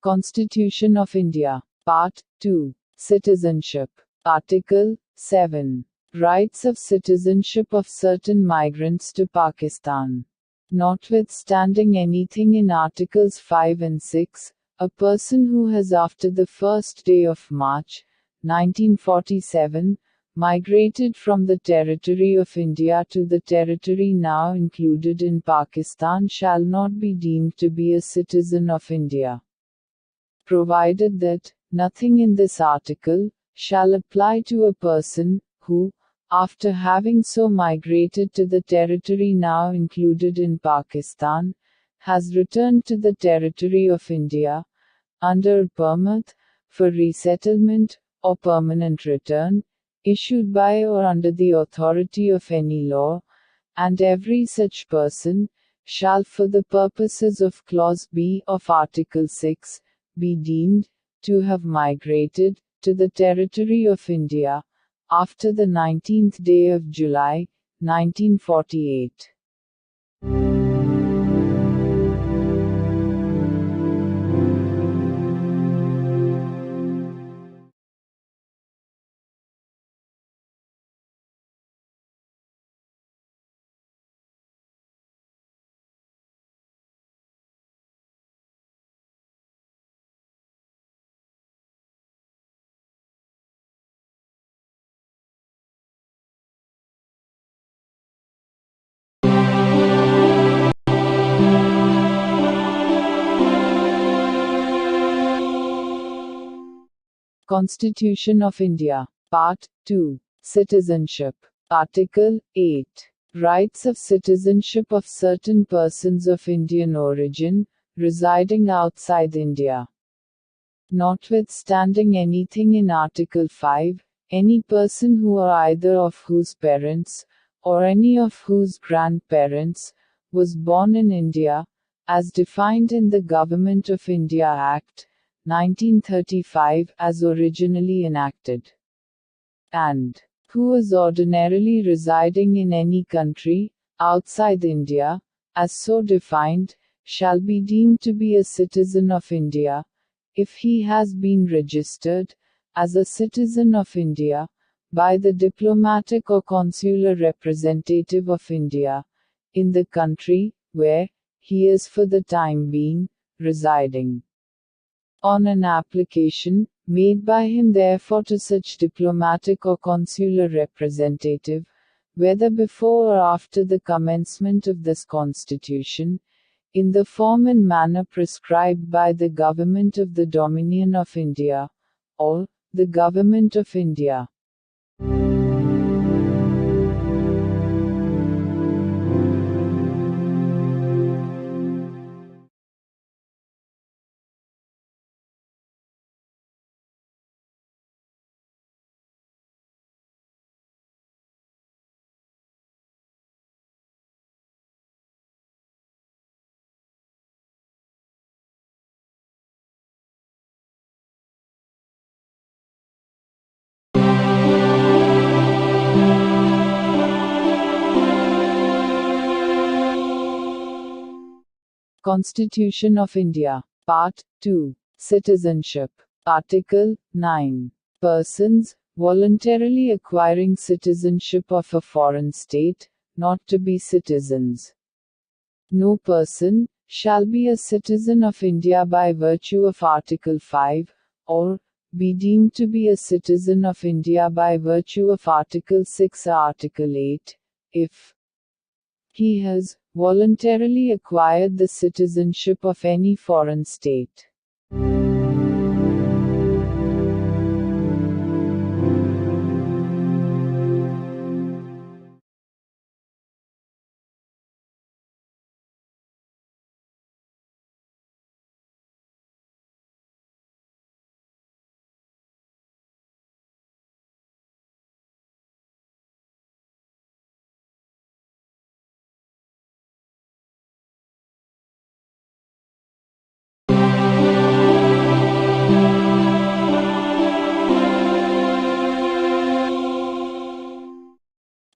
Constitution of India. Part 2. Citizenship. Article 7. Rights of citizenship of certain migrants to Pakistan. Notwithstanding anything in Articles 5 and 6, a person who has after the first day of March, 1947, migrated from the territory of India to the territory now included in Pakistan shall not be deemed to be a citizen of India, provided that nothing in this article shall apply to a person who, after having so migrated to the territory now included in Pakistan, has returned to the territory of India, under a permit for resettlement, or permanent return, issued by or under the authority of any law, and every such person shall for the purposes of Clause B of Article 6, be deemed to have migrated to the territory of India after the 19th day of July, 1948. Constitution of India. Part 2. Citizenship. Article 8. Rights of citizenship of certain persons of Indian origin, residing outside India. Notwithstanding anything in Article 5, any person who or either of whose parents, or any of whose grandparents, was born in India, as defined in the Government of India Act, 1935 as originally enacted, and who is ordinarily residing in any country, outside India, as so defined, shall be deemed to be a citizen of India, if he has been registered, as a citizen of India, by the diplomatic or consular representative of India, in the country, where he is for the time being, residing. On an application, made by him therefore to such diplomatic or consular representative, whether before or after the commencement of this Constitution, in the form and manner prescribed by the Government of the Dominion of India, or the Government of India. Constitution of India. Part 2. Citizenship. Article 9. Persons, voluntarily acquiring citizenship of a foreign state, not to be citizens. No person shall be a citizen of India by virtue of Article 5, or be deemed to be a citizen of India by virtue of Article 6 or Article 8, if he has voluntarily acquired the citizenship of any foreign state.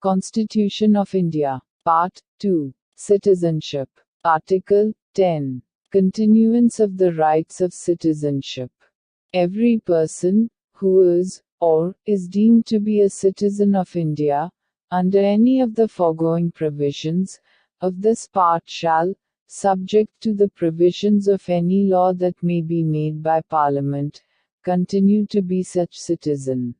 Constitution of India. Part 2. Citizenship. Article 10. continuance of the rights of citizenship. Every person, who is, or is deemed to be a citizen of India, under any of the foregoing provisions, of this part shall, subject to the provisions of any law that may be made by Parliament, continue to be such citizen.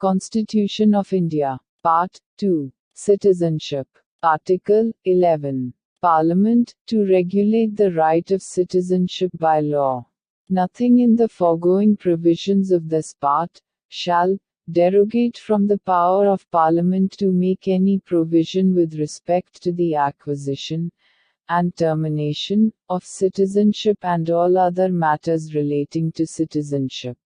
Constitution of India. Part 2. Citizenship. Article 11. Parliament, to regulate the right of citizenship by law. Nothing in the foregoing provisions of this part shall derogate from the power of Parliament to make any provision with respect to the acquisition and termination of citizenship and all other matters relating to citizenship.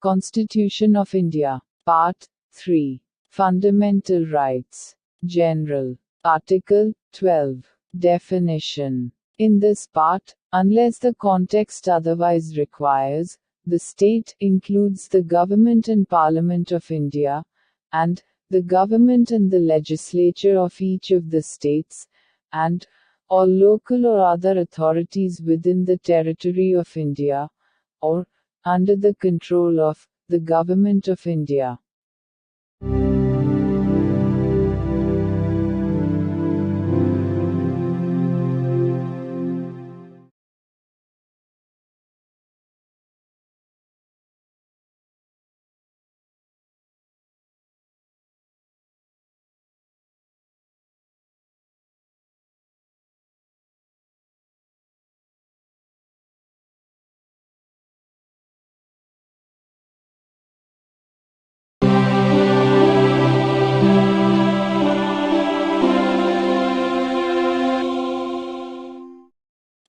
Constitution of India. Part 3. Fundamental Rights. General. Article 12. Definition. In this part, unless the context otherwise requires, the state includes the Government and Parliament of India, and the Government and the legislature of each of the states, and all local or other authorities within the territory of India, or under the control of the Government of India.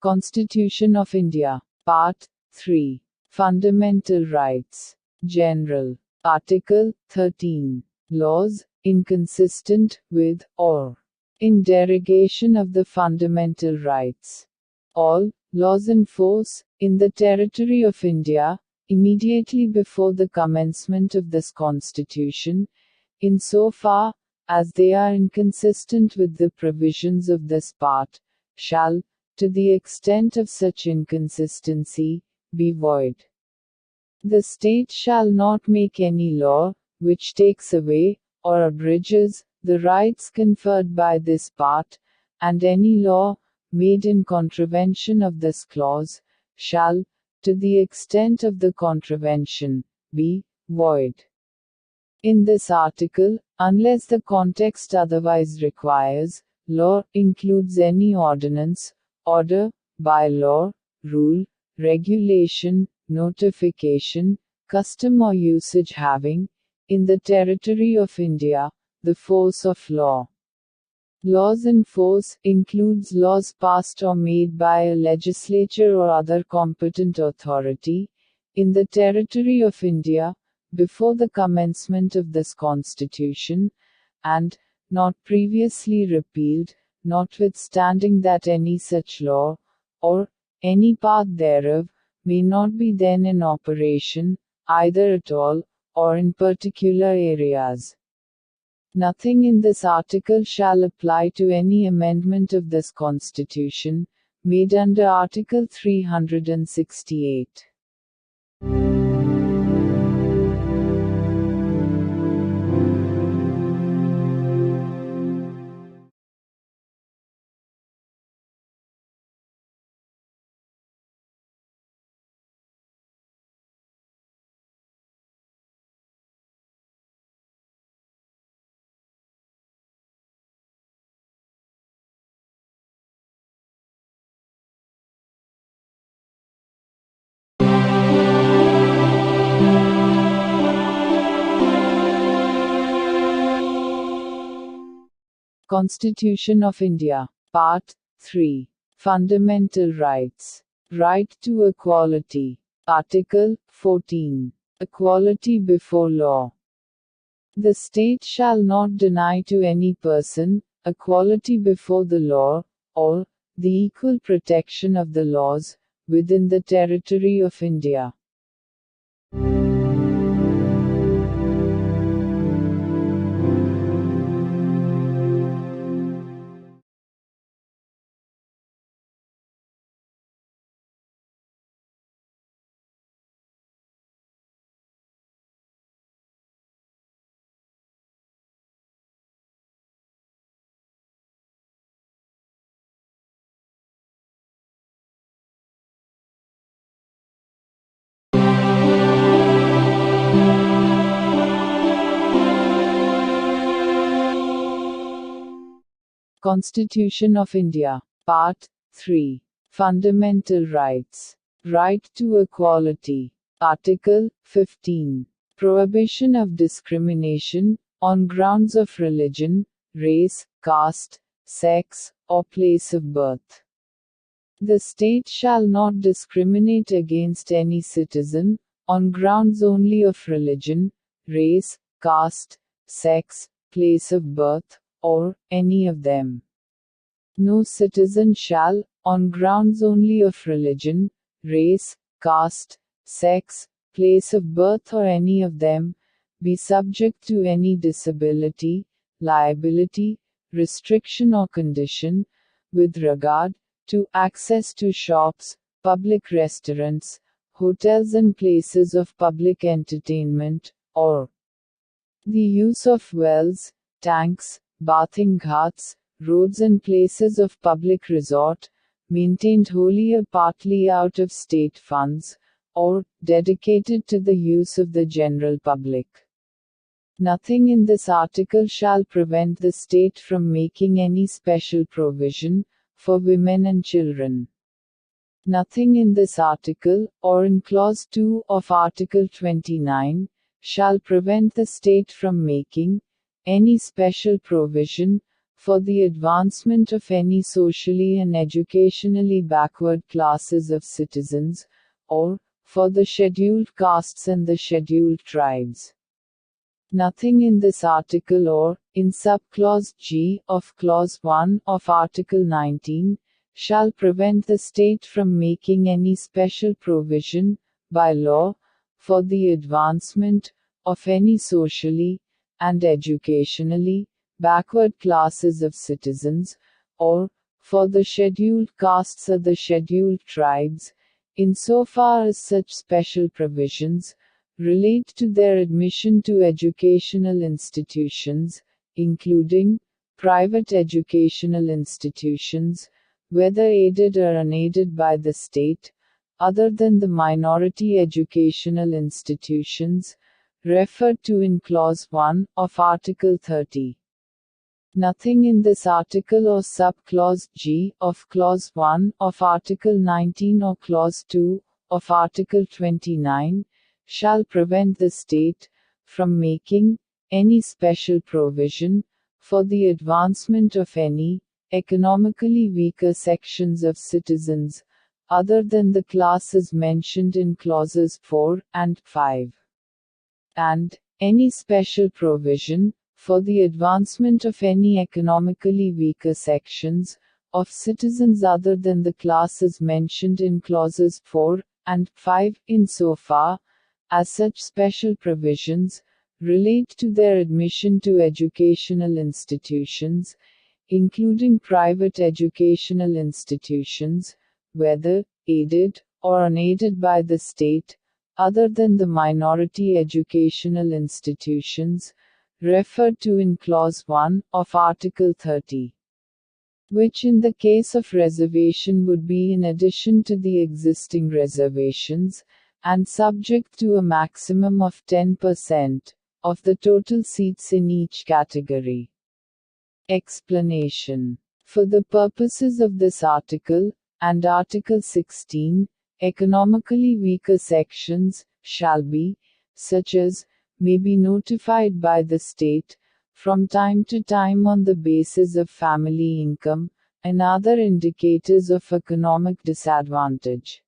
Constitution of India. Part 3. Fundamental Rights. General. Article 13. Laws, inconsistent with, or in derogation of the fundamental rights. All laws in force, in the territory of India, immediately before the commencement of this Constitution, in so far as they are inconsistent with the provisions of this part, shall, to the extent of such inconsistency, be void. The state shall not make any law, which takes away, or abridges, the rights conferred by this part, and any law, made in contravention of this clause, shall, to the extent of the contravention, be void. In this article, unless the context otherwise requires, law includes any ordinance, order, bylaw, rule, regulation, notification, custom or usage having, in the territory of India, the force of law. Laws in force includes laws passed or made by a legislature or other competent authority, in the territory of India, before the commencement of this Constitution, and not previously repealed, notwithstanding that any such law, or any part thereof, may not be then in operation, either at all, or in particular areas. Nothing in this article shall apply to any amendment of this Constitution, made under Article 368. Constitution of India. Part 3. Fundamental Rights. Right to equality. Article 14. Equality before law. The state shall not deny to any person equality before the law, or the equal protection of the laws within the territory of India. Constitution of India. Part 3. Fundamental Rights. Right to equality. Article 15. Prohibition of discrimination on grounds of religion, race, caste, sex, or place of birth. The state shall not discriminate against any citizen on grounds only of religion, race, caste, sex, place of birth, or any of them. No citizen shall, on grounds only of religion, race, caste, sex, place of birth, or any of them, be subject to any disability, liability, restriction, or condition, with regard to access to shops, public restaurants, hotels, and places of public entertainment, or the use of wells, tanks, bathing ghats, roads, and places of public resort, maintained wholly or partly out of state funds, or dedicated to the use of the general public. Nothing in this article shall prevent the state from making any special provision for women and children. Nothing in this article, or in Clause 2 of Article 29, shall prevent the state from making any special provision for the advancement of any socially and educationally backward classes of citizens, or for the scheduled castes and the scheduled tribes. Nothing in this article or in subclause G of Clause 1 of Article 19 shall prevent the state from making any special provision, by law, for the advancement of any socially and educationally backward classes of citizens, or for the scheduled castes or the scheduled tribes, insofar as such special provisions relate to their admission to educational institutions, including private educational institutions, whether aided or unaided by the state, other than the minority educational institutions referred to in Clause 1 of Article 30. Nothing in this article or subclause G of Clause 1 of Article 19 or Clause 2 of Article 29 shall prevent the state from making any special provision for the advancement of any economically weaker sections of citizens, other than the classes mentioned in clauses 4 and 5. And any special provision for the advancement of any economically weaker sections of citizens other than the classes mentioned in clauses 4 and 5, insofar as such special provisions relate to their admission to educational institutions, including private educational institutions, whether aided or unaided by the state, other than the minority educational institutions, referred to in Clause 1 of Article 30. Which in the case of reservation would be in addition to the existing reservations, and subject to a maximum of 10% of the total seats in each category. Explanation. For the purposes of this article, and Article 16, economically weaker sections shall be, such as, may be notified by the state, from time to time on the basis of family income, and other indicators of economic disadvantage.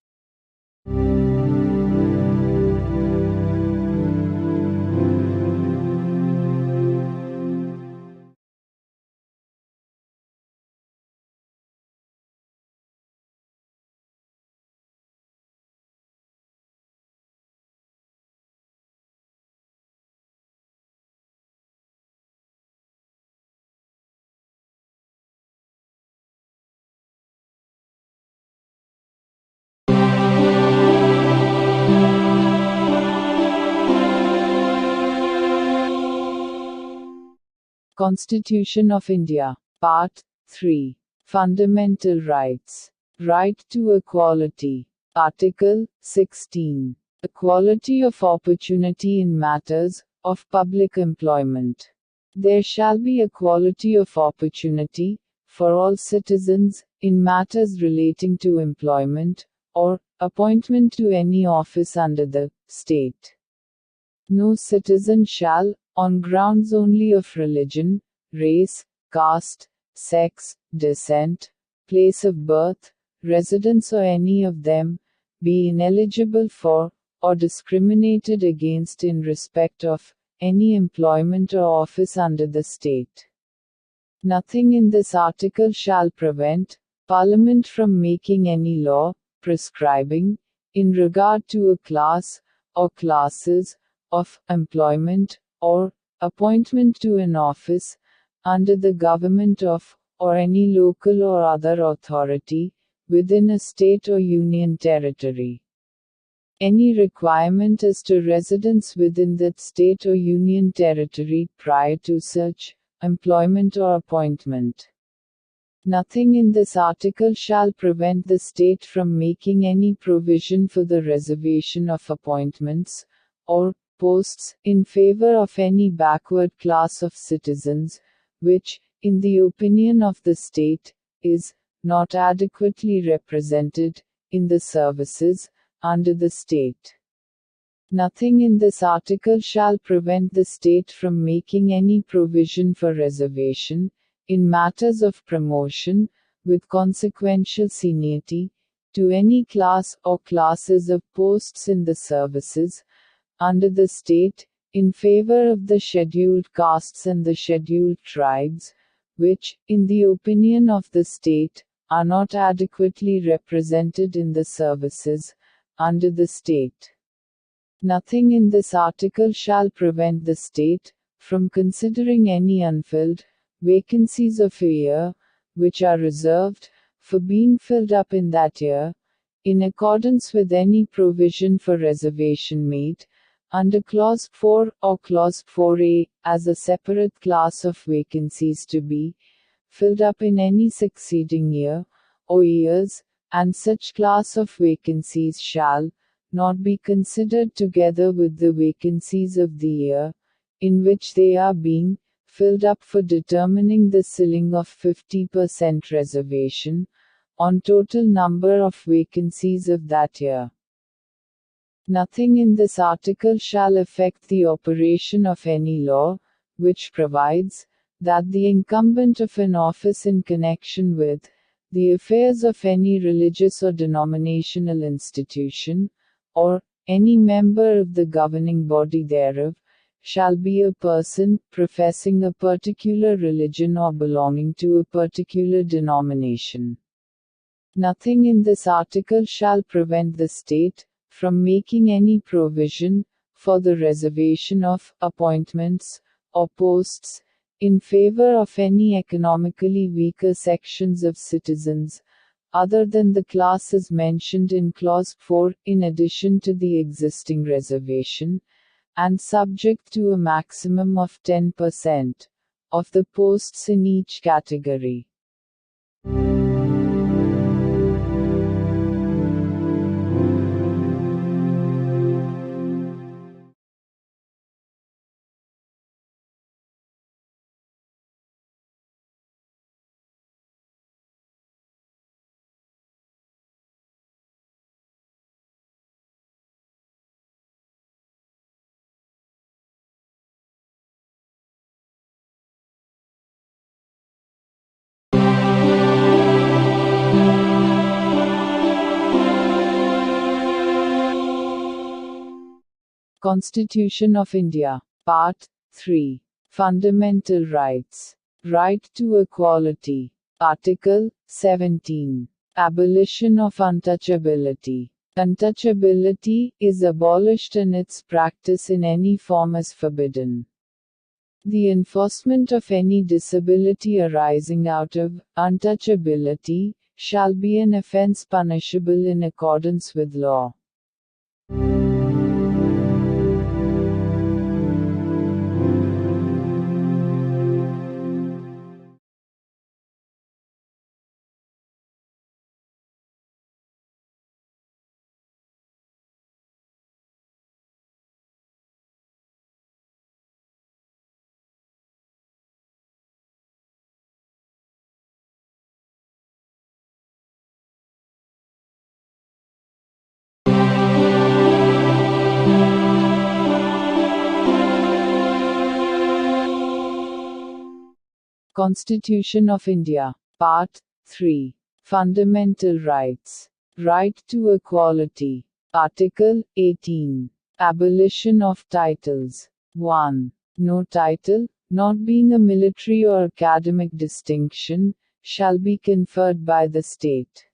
Constitution of India. Part 3. Fundamental Rights. Right to equality. Article 16. Equality of opportunity in matters of public employment. There shall be equality of opportunity for all citizens in matters relating to employment or appointment to any office under the state. No citizen shall, on grounds only of religion, race, caste, sex, descent, place of birth, residence or any of them, be ineligible for, or discriminated against in respect of, any employment or office under the state. Nothing in this article shall prevent Parliament from making any law, prescribing, in regard to a class, or classes, of employment, or appointment to an office, under the government of, or any local or other authority, within a state or union territory. Any requirement as to residence within that state or union territory prior to such employment or appointment. Nothing in this article shall prevent the state from making any provision for the reservation of appointments, or posts, in favor of any backward class of citizens, which, in the opinion of the state, is not adequately represented in the services under the state. Nothing in this article shall prevent the state from making any provision for reservation in matters of promotion, with consequential seniority, to any class or classes of posts in the services under the state, in favor of the scheduled castes and the scheduled tribes, which, in the opinion of the state, are not adequately represented in the services under the state. Nothing in this article shall prevent the state from considering any unfilled vacancies of a year, which are reserved for being filled up in that year, in accordance with any provision for reservation made under Clause 4 or Clause 4a, as a separate class of vacancies to be filled up in any succeeding year or years, and such class of vacancies shall not be considered together with the vacancies of the year in which they are being filled up for determining the ceiling of 50% reservation on total number of vacancies of that year. Nothing in this article shall affect the operation of any law, which provides that the incumbent of an office in connection with the affairs of any religious or denominational institution, or any member of the governing body thereof, shall be a person professing a particular religion or belonging to a particular denomination. Nothing in this article shall prevent the state from making any provision for the reservation of appointments or posts in favor of any economically weaker sections of citizens, other than the classes mentioned in Clause 4, in addition to the existing reservation, and subject to a maximum of 10% of the posts in each category. Constitution of India. Part 3. Fundamental Rights. Right to equality. Article 17. Abolition of untouchability. Untouchability is abolished and its practice in any form is forbidden. The enforcement of any disability arising out of untouchability shall be an offence punishable in accordance with law. Constitution of India. Part 3. Fundamental Rights. Right to equality. Article 18. Abolition of titles. 1. No title, not being a military or academic distinction, shall be conferred by the state.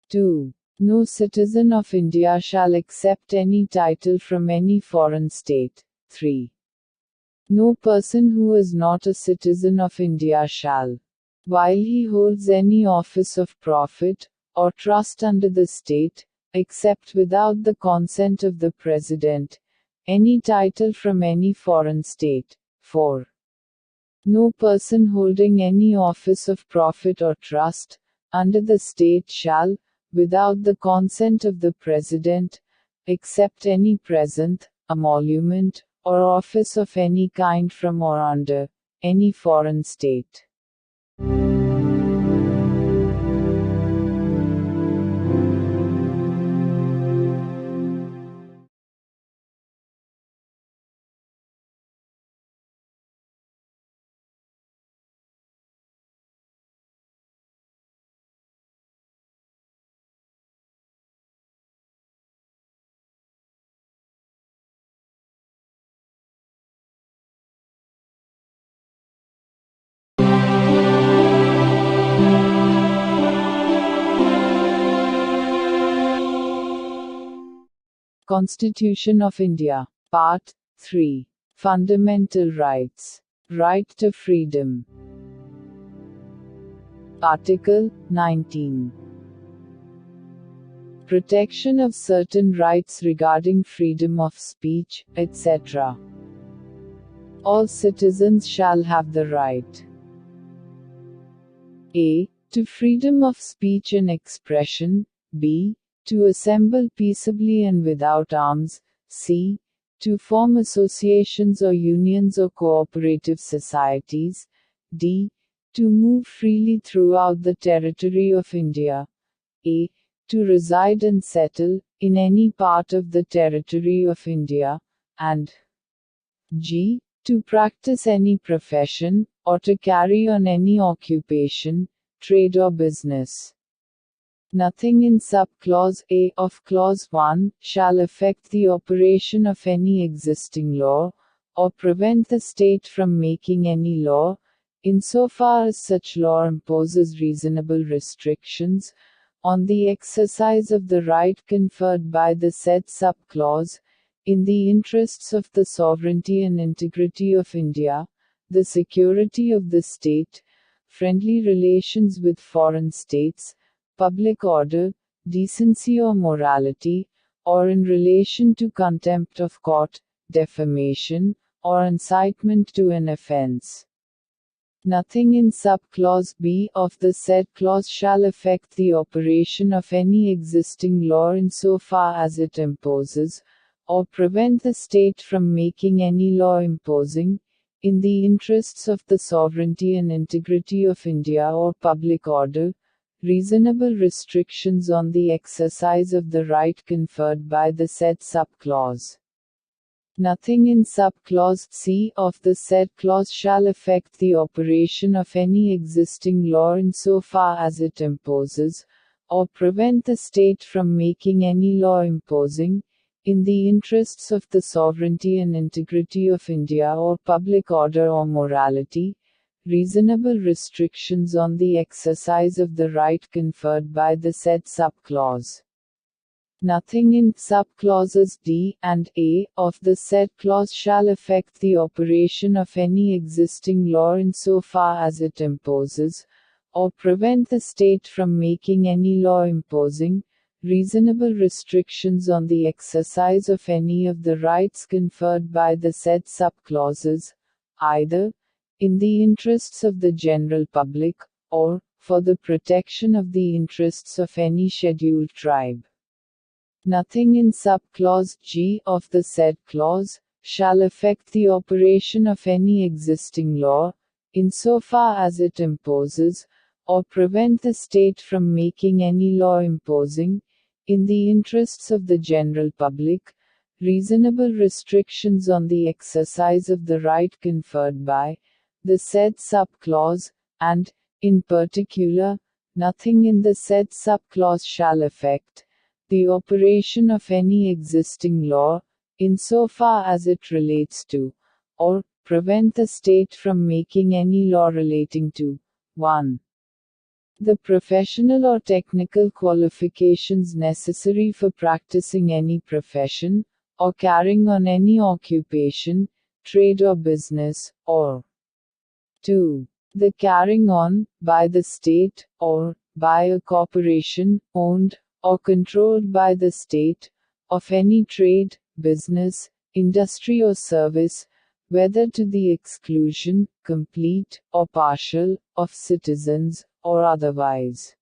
2. No citizen of India shall accept any title from any foreign state. 3. No person who is not a citizen of India shall, while he holds any office of profit or trust under the state, accept without the consent of the President any title from any foreign state. 4. No person holding any office of profit or trust under the state shall, without the consent of the President, accept any present, emolument, or office of any kind from or under any foreign state. Constitution of India. Part 3. Fundamental Rights. Right to freedom. Article 19. Protection of certain rights regarding freedom of speech, etc. All citizens shall have the right a. to freedom of speech and expression, b. to assemble peaceably and without arms, c. to form associations or unions or cooperative societies, d. to move freely throughout the territory of India, a. to reside and settle in any part of the territory of India, and g. to practice any profession, or to carry on any occupation, trade or business. Nothing in sub-clause A of clause 1 shall affect the operation of any existing law, or prevent the state from making any law, insofar as such law imposes reasonable restrictions on the exercise of the right conferred by the said sub-clause, in the interests of the sovereignty and integrity of India, the security of the state, friendly relations with foreign states, public order, decency or morality, or in relation to contempt of court, defamation, or incitement to an offense. Nothing in subclause B of the said clause shall affect the operation of any existing law insofar as it imposes, or prevent the state from making any law imposing, in the interests of the sovereignty and integrity of India or public order, reasonable restrictions on the exercise of the right conferred by the said subclause. Nothing in subclause C of the said clause shall affect the operation of any existing law insofar as it imposes, or prevent the state from making any law imposing, in the interests of the sovereignty and integrity of India or public order or morality, reasonable restrictions on the exercise of the right conferred by the said subclause. Nothing in subclauses D and A of the said clause shall affect the operation of any existing law insofar as it imposes, or prevent the state from making any law imposing, reasonable restrictions on the exercise of any of the rights conferred by the said subclauses, either in the interests of the general public, or for the protection of the interests of any scheduled tribe. Nothing in subclause G of the said clause shall affect the operation of any existing law, insofar as it imposes, or prevent the state from making any law imposing, in the interests of the general public, reasonable restrictions on the exercise of the right conferred by the said subclause, and, in particular, nothing in the said subclause shall affect the operation of any existing law, insofar as it relates to, or prevent the state from making any law relating to 1. The professional or technical qualifications necessary for practicing any profession, or carrying on any occupation, trade or business, or 2. The carrying on, by the state, or by a corporation, owned, or controlled by the state, of any trade, business, industry or service, whether to the exclusion, complete, or partial, of citizens, or otherwise.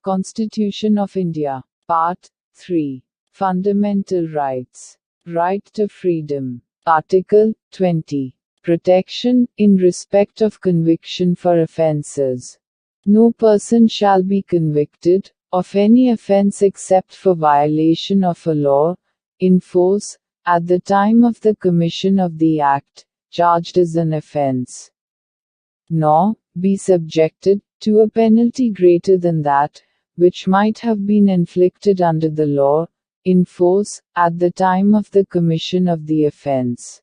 Constitution of India. Part 3. Fundamental Rights. Right to Freedom. Article 20. Protection, in respect of conviction for offences. No person shall be convicted of any offence except for violation of a law, in force, at the time of the commission of the act, charged as an offence, nor be subjected to a penalty greater than that which might have been inflicted under the law, in force, at the time of the commission of the offence.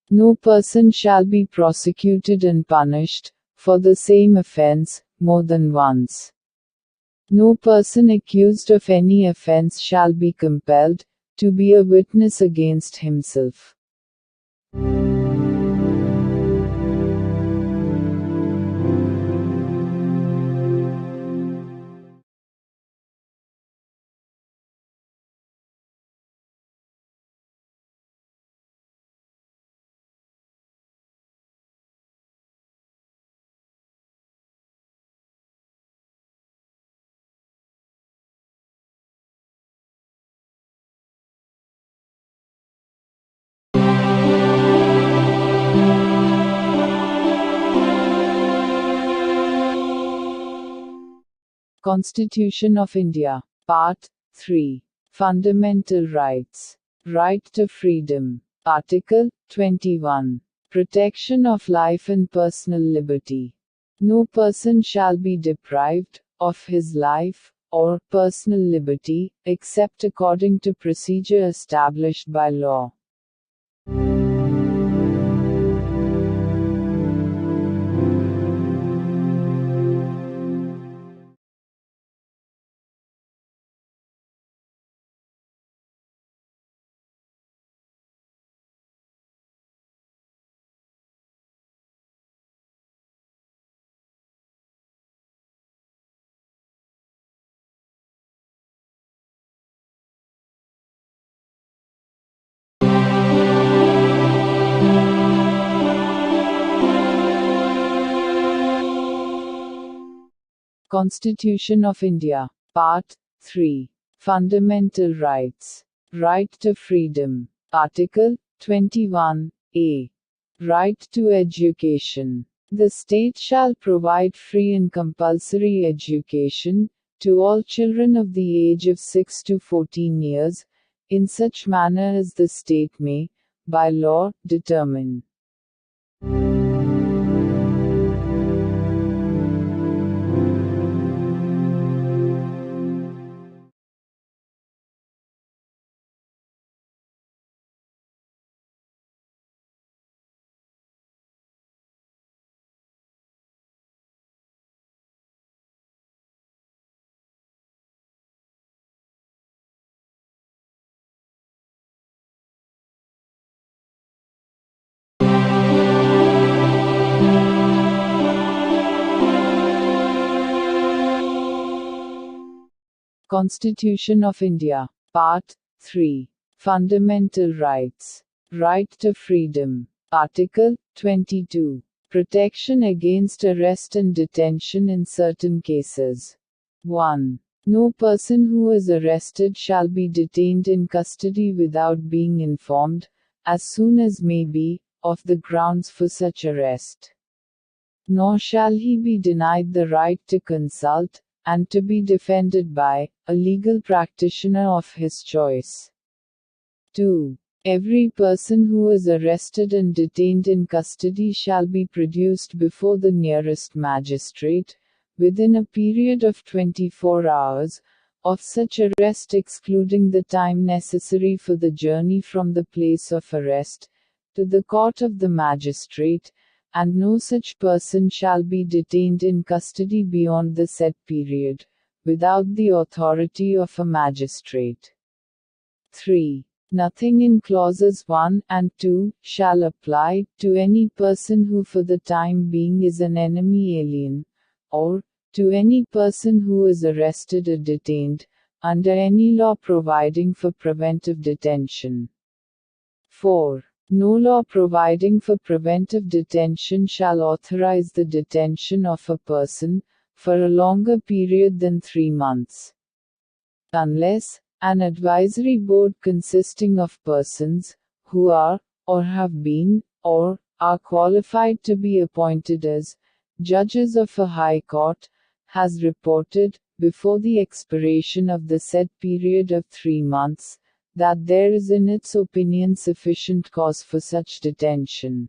No person shall be prosecuted and punished, for the same offence, more than once. No person accused of any offence shall be compelled to be a witness against himself. Constitution of India. Part 3. Fundamental rights. Right to freedom. Article 21. Protection of life and personal liberty. No person shall be deprived of his life or personal liberty, except according to procedure established by law. Constitution of India. Part 3. Fundamental rights. Right to freedom. Article 21. A. Right to education. The state shall provide free and compulsory education to all children of the age of 6 to 14 years, in such manner as the state may, by law, determine. Constitution of India. Part 3. Fundamental rights. Right to freedom. Article 22. Protection against arrest and detention in certain cases. 1. No person who is arrested shall be detained in custody without being informed, as soon as may be, of the grounds for such arrest. Nor shall he be denied the right to consult, and to be defended by, a legal practitioner of his choice. 2. Every person who is arrested and detained in custody shall be produced before the nearest magistrate, within a period of 24 hours, of such arrest excluding the time necessary for the journey from the place of arrest, to the court of the magistrate, and no such person shall be detained in custody beyond the said period, without the authority of a magistrate. 3. Nothing in clauses 1 and 2 shall apply to any person who for the time being is an enemy alien, or to any person who is arrested or detained, under any law providing for preventive detention. 4. No law providing for preventive detention shall authorize the detention of a person, for a longer period than 3 months. Unless, an advisory board consisting of persons, who are, or have been, or are qualified to be appointed as, judges of a high court, has reported, before the expiration of the said period of 3 months, that there is in its opinion sufficient cause for such detention.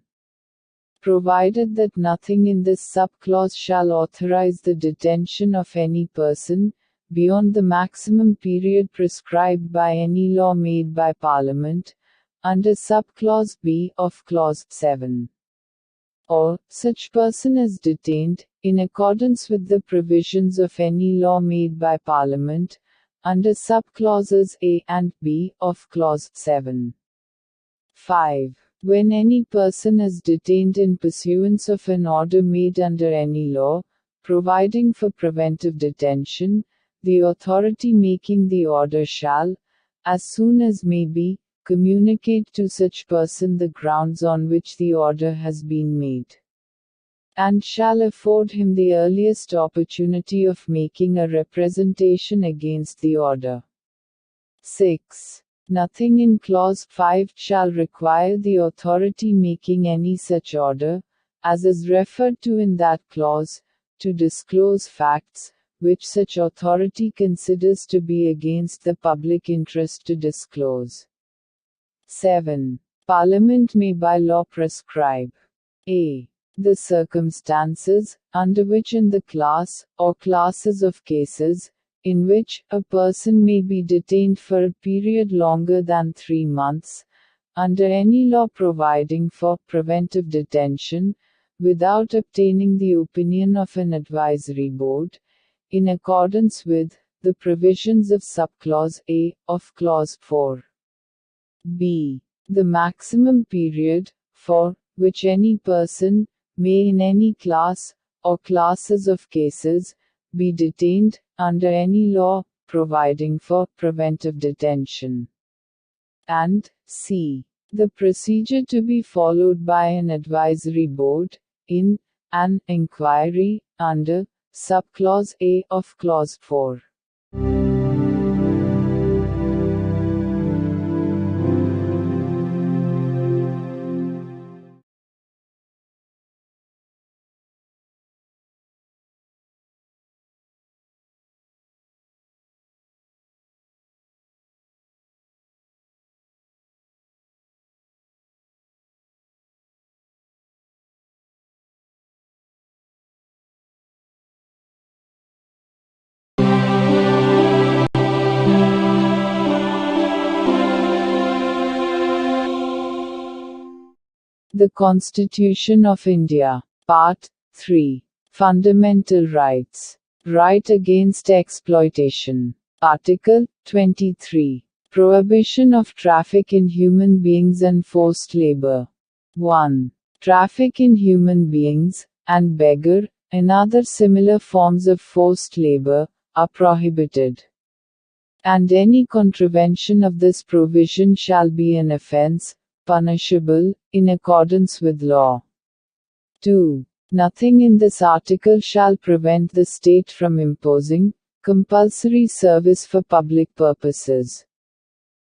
Provided that nothing in this subclause shall authorize the detention of any person, beyond the maximum period prescribed by any law made by Parliament, under subclause B of clause 7. Or, such person is detained, in accordance with the provisions of any law made by Parliament, under subclauses A and B of clause 7. 5. When any person is detained in pursuance of an order made under any law, providing for preventive detention, the authority making the order shall, as soon as may be, communicate to such person the grounds on which the order has been made, and shall afford him the earliest opportunity of making a representation against the order. 6. Nothing in clause 5 shall require the authority making any such order, as is referred to in that clause, to disclose facts, which such authority considers to be against the public interest to disclose. 7. Parliament may by law prescribe a. The circumstances, under which in the class, or classes of cases, in which, a person may be detained for a period longer than 3 months, under any law providing for preventive detention, without obtaining the opinion of an advisory board, in accordance with the provisions of subclause A of clause 4. b. The maximum period for which any person may in any class or classes of cases be detained under any law providing for preventive detention. And c. The procedure to be followed by an advisory board in an inquiry under subclause A of clause 4. The Constitution of India. Part 3. Fundamental Rights. Right against exploitation. Article 23. Prohibition of traffic in human beings and forced labor. 1. Traffic in human beings, and beggar, and other similar forms of forced labor, are prohibited. And any contravention of this provision shall be an offense, punishable, in accordance with law. 2. Nothing in this article shall prevent the state from imposing compulsory service for public purposes.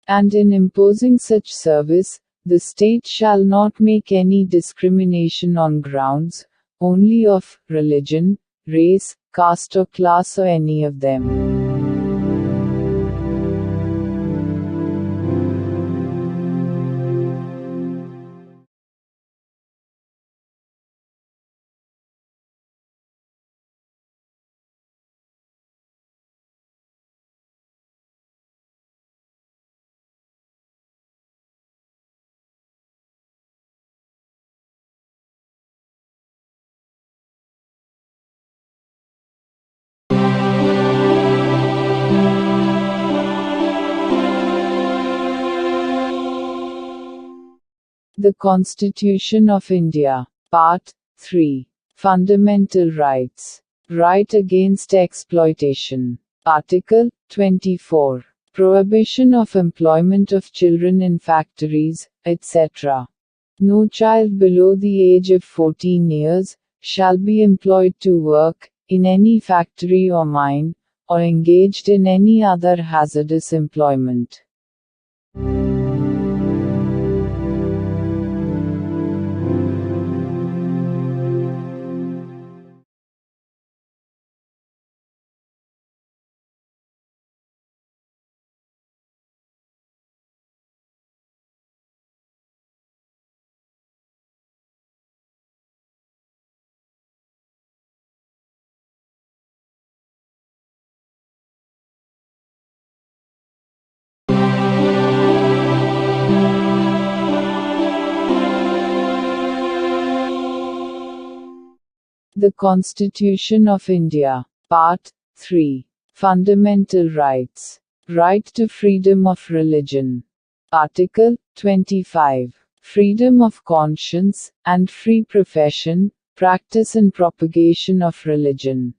And in imposing such service, the state shall not make any discrimination on grounds only of religion, race, caste or class or any of them. The Constitution of India. Part 3. Fundamental Rights. Right against exploitation. Article 24. Prohibition of employment of children in factories, etc. No child below the age of 14 years shall be employed to work in any factory or mine, or engaged in any other hazardous employment. The Constitution of India. Part 3. Fundamental Rights. Right to freedom of religion. Article 25. Freedom of conscience, and free profession, practice and propagation of religion.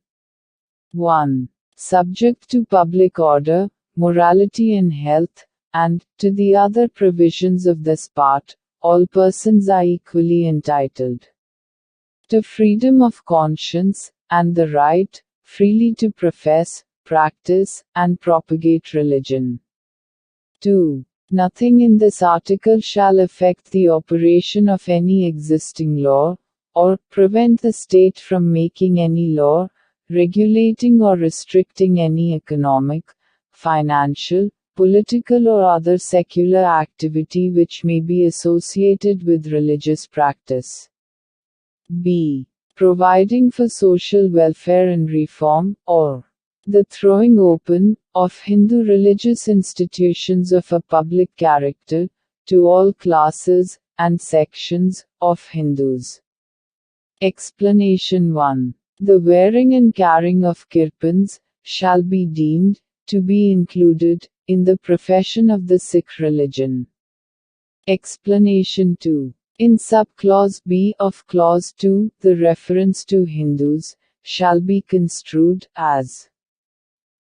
1. Subject to public order, morality and health, and, to the other provisions of this part, all persons are equally entitled to freedom of conscience, and the right, freely to profess, practice, and propagate religion. 2. Nothing in this article shall affect the operation of any existing law, or prevent the state from making any law, regulating or restricting any economic, financial, political or other secular activity which may be associated with religious practice. B. Providing for social welfare and reform, or the throwing open of Hindu religious institutions of a public character to all classes and sections of Hindus. Explanation 1. The wearing and carrying of kirpans shall be deemed to be included in the profession of the Sikh religion. Explanation 2. In subclause B of clause 2, the reference to Hindus shall be construed as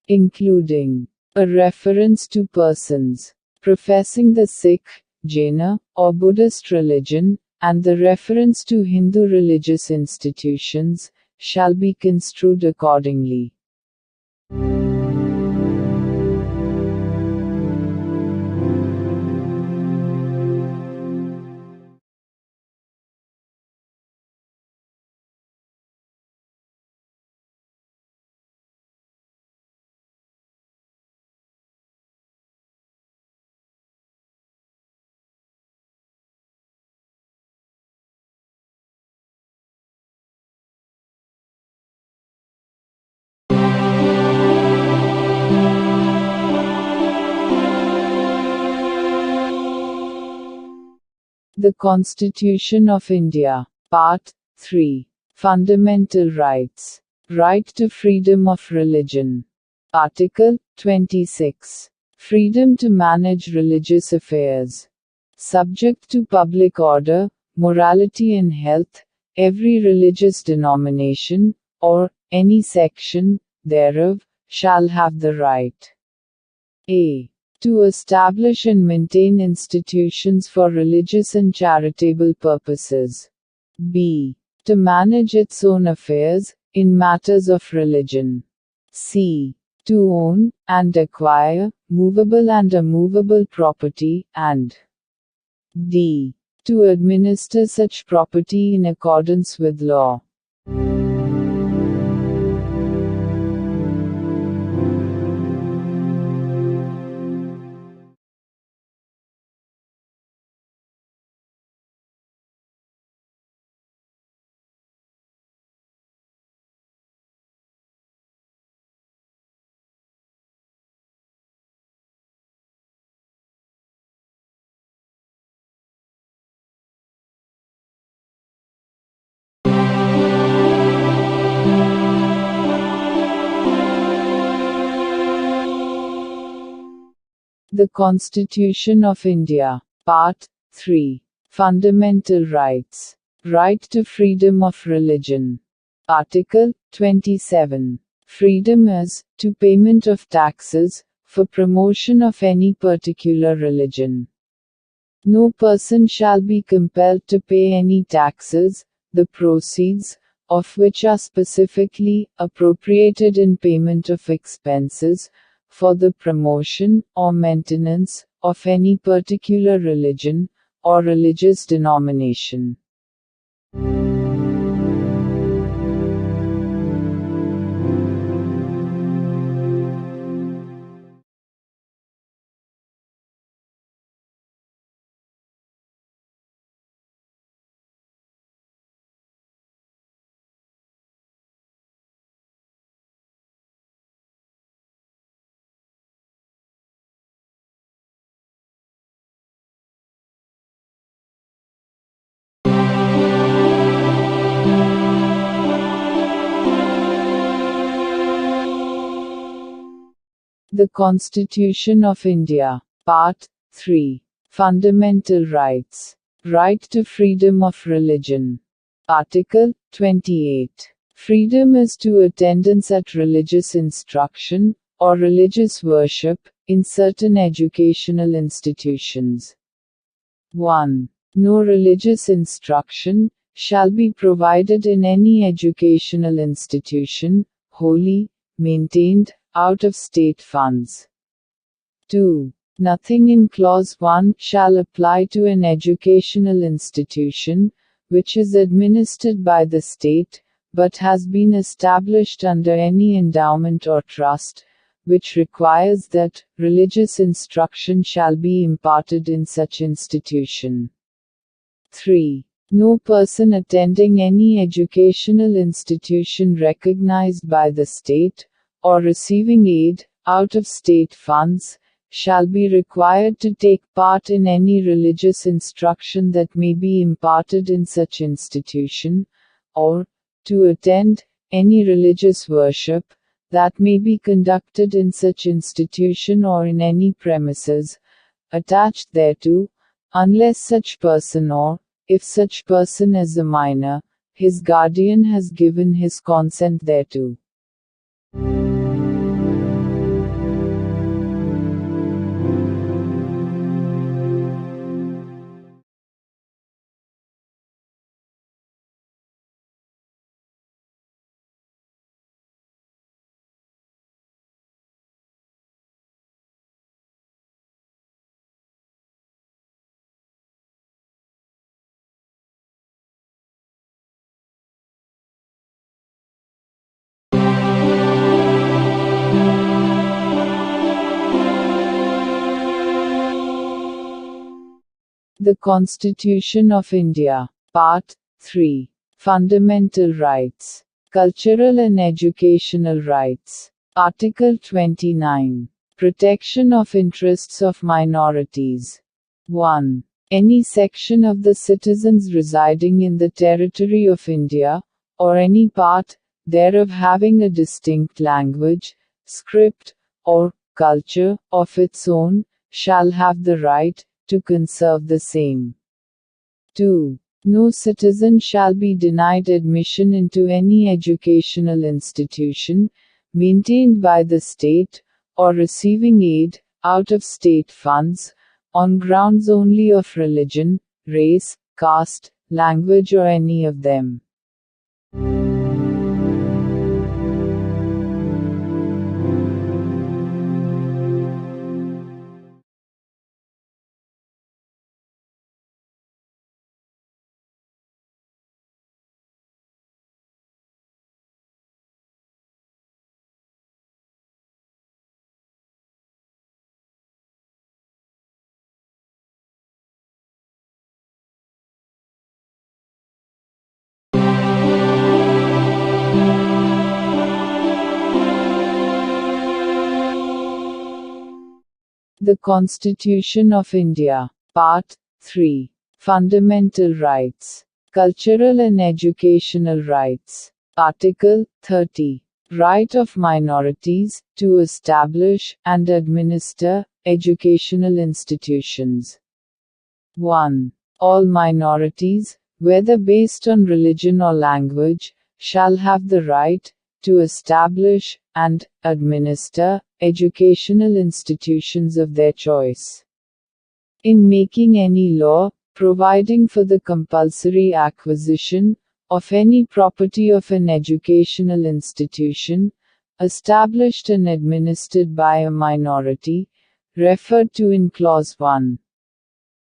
including a reference to persons professing the Sikh, Jaina, or Buddhist religion, and the reference to Hindu religious institutions shall be construed accordingly. The Constitution of India. Part 3. Fundamental Rights. Right to freedom of religion. Article 26. Freedom to manage religious affairs. Subject to public order, morality and health, every religious denomination, or any section thereof, shall have the right a. To establish and maintain institutions for religious and charitable purposes. B. To manage its own affairs, in matters of religion. C. To own, and acquire, movable and immovable property, and D. To administer such property in accordance with law. The Constitution of India. Part 3. Fundamental Rights. Right to freedom of religion. Article 27. Freedom as to payment of taxes for promotion of any particular religion. No person shall be compelled to pay any taxes, the proceeds of which are specifically appropriated in payment of expenses for the promotion or maintenance of any particular religion or religious denomination. The Constitution of India. Part 3. Fundamental Rights. Right to freedom of religion. Article 28. Freedom as to attendance at religious instruction, or religious worship, in certain educational institutions. 1. No religious instruction shall be provided in any educational institution, wholly maintained out of state funds. 2. Nothing in Clause 1 shall apply to an educational institution which is administered by the state, but has been established under any endowment or trust, which requires that religious instruction shall be imparted in such institution. 3. No person attending any educational institution recognized by the state, or receiving aid, out of state funds, shall be required to take part in any religious instruction that may be imparted in such institution, or to attend any religious worship that may be conducted in such institution or in any premises attached thereto, unless such person or, if such person is a minor, his guardian has given his consent thereto. The Constitution of India. Part 3. Fundamental Rights. Cultural and Educational Rights. Article 29. Protection of Interests of Minorities. 1. Any section of the citizens residing in the territory of India, or any part thereof having a distinct language, script, or culture of its own, shall have the right to conserve the same. 2. No citizen shall be denied admission into any educational institution, maintained by the state, or receiving aid, out of state funds, on grounds only of religion, race, caste, language or any of them. The Constitution of India. Part 3. Fundamental Rights. Cultural and Educational Rights. Article 30. Right of minorities to establish and administer educational institutions. 1. All minorities, whether based on religion or language, shall have the right to establish and administer educational institutions of their choice. In making any law, providing for the compulsory acquisition of any property of an educational institution, established and administered by a minority, referred to in Clause 1.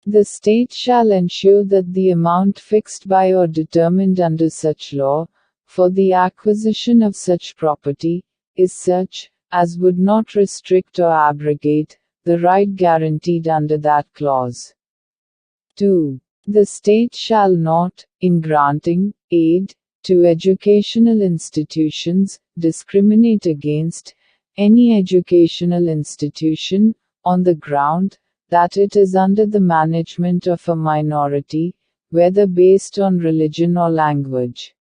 The state shall ensure that the amount fixed by or determined under such law, for the acquisition of such property, is such, as would not restrict or abrogate, the right guaranteed under that clause. 2. The state shall not, in granting aid to educational institutions, discriminate against any educational institution, on the ground that it is under the management of a minority, whether based on religion or language.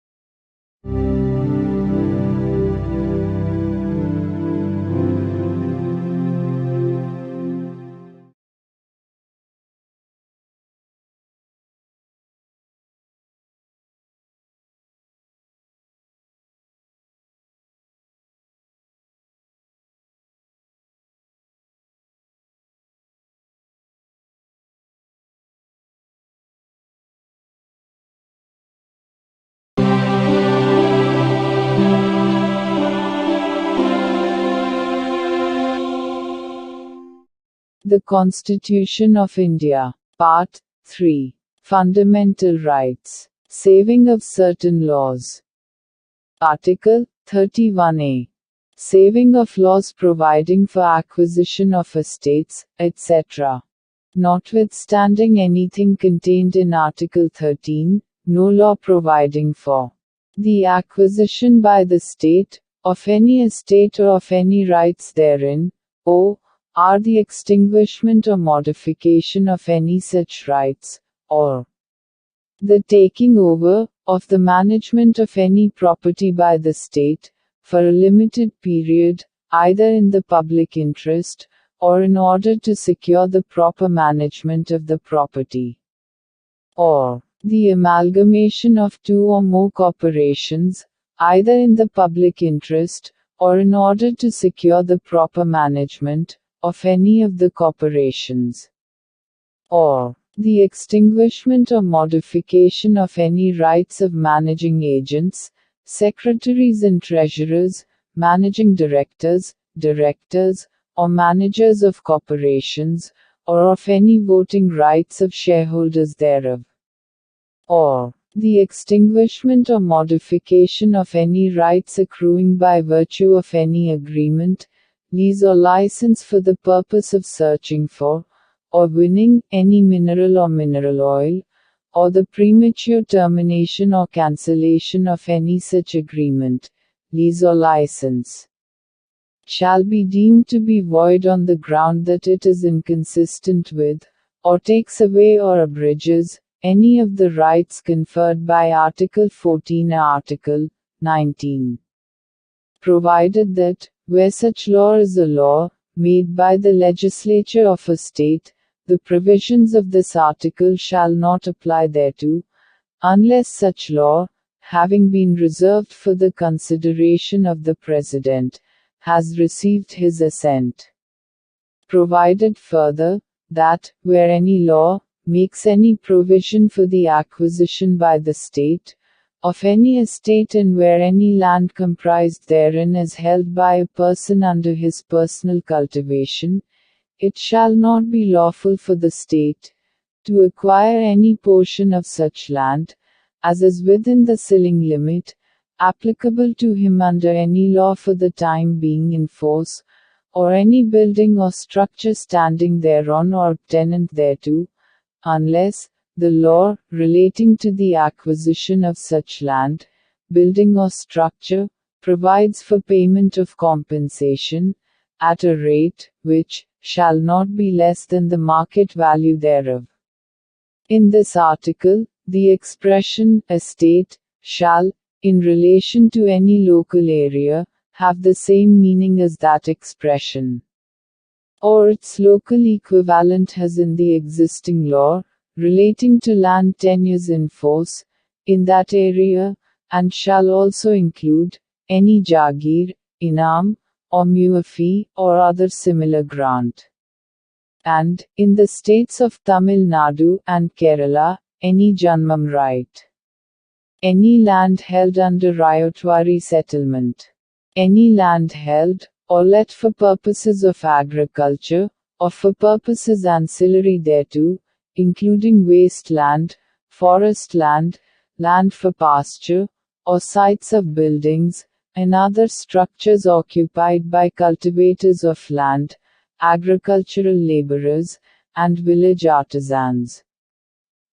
The Constitution of India. Part 3. Fundamental Rights. Saving of certain laws. Article 31A. Saving of laws providing for acquisition of estates, etc. Notwithstanding anything contained in Article 13, no law providing for the acquisition by the state of any estate or of any rights therein, or the extinguishment or modification of any such rights, or the taking over of the management of any property by the state, for a limited period, either in the public interest, or in order to secure the proper management of the property, or the amalgamation of two or more corporations, either in the public interest, or in order to secure the proper management of any of the corporations, or the extinguishment or modification of any rights of managing agents, secretaries and treasurers, managing directors, or managers of corporations, or of any voting rights of shareholders thereof, or the extinguishment or modification of any rights accruing by virtue of any agreement, lease or license for the purpose of searching for, or winning, any mineral or mineral oil, or the premature termination or cancellation of any such agreement, lease or license, shall be deemed to be void on the ground that it is inconsistent with, or takes away or abridges, any of the rights conferred by Article 14 or Article 19. Provided that, where such law is a law, made by the legislature of a state, the provisions of this article shall not apply thereto, unless such law, having been reserved for the consideration of the President, has received his assent. Provided further, that, where any law makes any provision for the acquisition by the state of any estate and where any land comprised therein is held by a person under his personal cultivation, it shall not be lawful for the state to acquire any portion of such land, as is within the ceiling limit, applicable to him under any law for the time being in force, or any building or structure standing thereon or tenant thereto, unless the law relating to the acquisition of such land, building or structure, provides for payment of compensation, at a rate, which shall not be less than the market value thereof. In this article, the expression estate shall, in relation to any local area, have the same meaning as that expression, or its local equivalent has in the existing law, relating to land tenures in force, in that area, and shall also include any jagir, inam, or muafi, or other similar grant. And, in the states of Tamil Nadu and Kerala, any janmam right. Any land held under Ryotwari settlement. Any land held, or let for purposes of agriculture, or for purposes ancillary thereto, including waste land, forest land, land for pasture, or sites of buildings, and other structures occupied by cultivators of land, agricultural laborers, and village artisans.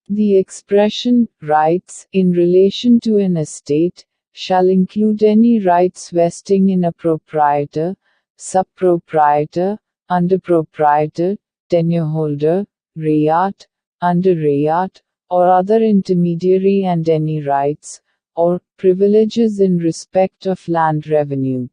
The expression, rights, in relation to an estate, shall include any rights vesting in a proprietor, sub-proprietor, under-proprietor, tenure-holder, rayat, under-rayat, or other intermediary and any rights, or privileges in respect of land revenue.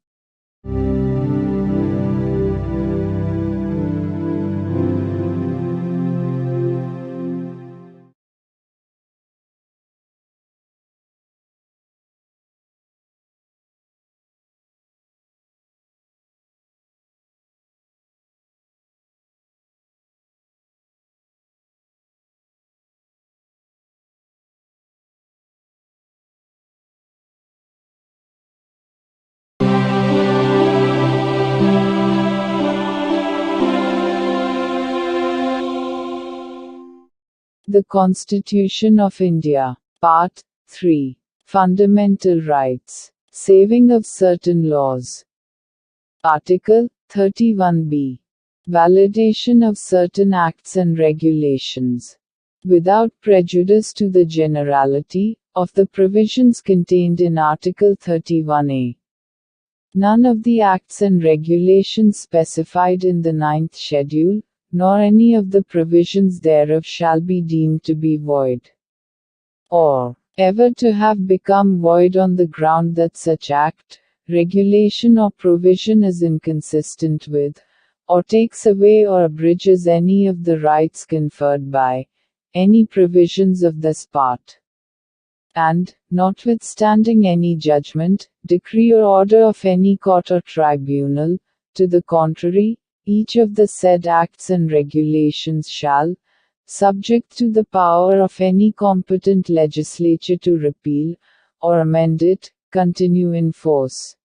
The Constitution of India. Part 3. Fundamental Rights. Saving of certain laws. Article 31b. Validation of certain acts and regulations. Without prejudice to the generality of the provisions contained in Article 31a. None of the acts and regulations specified in the ninth schedule, nor any of the provisions thereof shall be deemed to be void, or ever to have become void on the ground that such act, regulation or provision is inconsistent with, or takes away or abridges any of the rights conferred by any provisions of this part. And, notwithstanding any judgment, decree or order of any court or tribunal, to the contrary, each of the said acts and regulations shall, subject to the power of any competent legislature to repeal, or amend it, continue in force.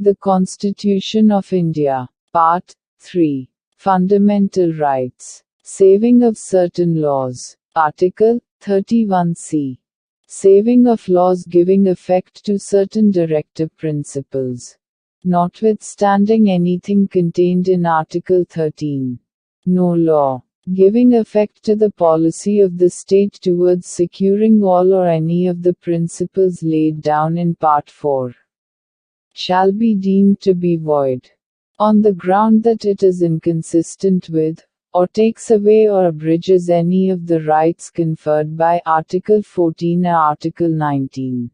The Constitution of India. Part 3. Fundamental Rights. Saving of certain laws. Article 31c. Saving of laws giving effect to certain directive principles. Notwithstanding anything contained in Article 13. No law giving effect to the policy of the state towards securing all or any of the principles laid down in Part 4 shall be deemed to be void, on the ground that it is inconsistent with, or takes away or abridges any of the rights conferred by Article 14 or Article 19.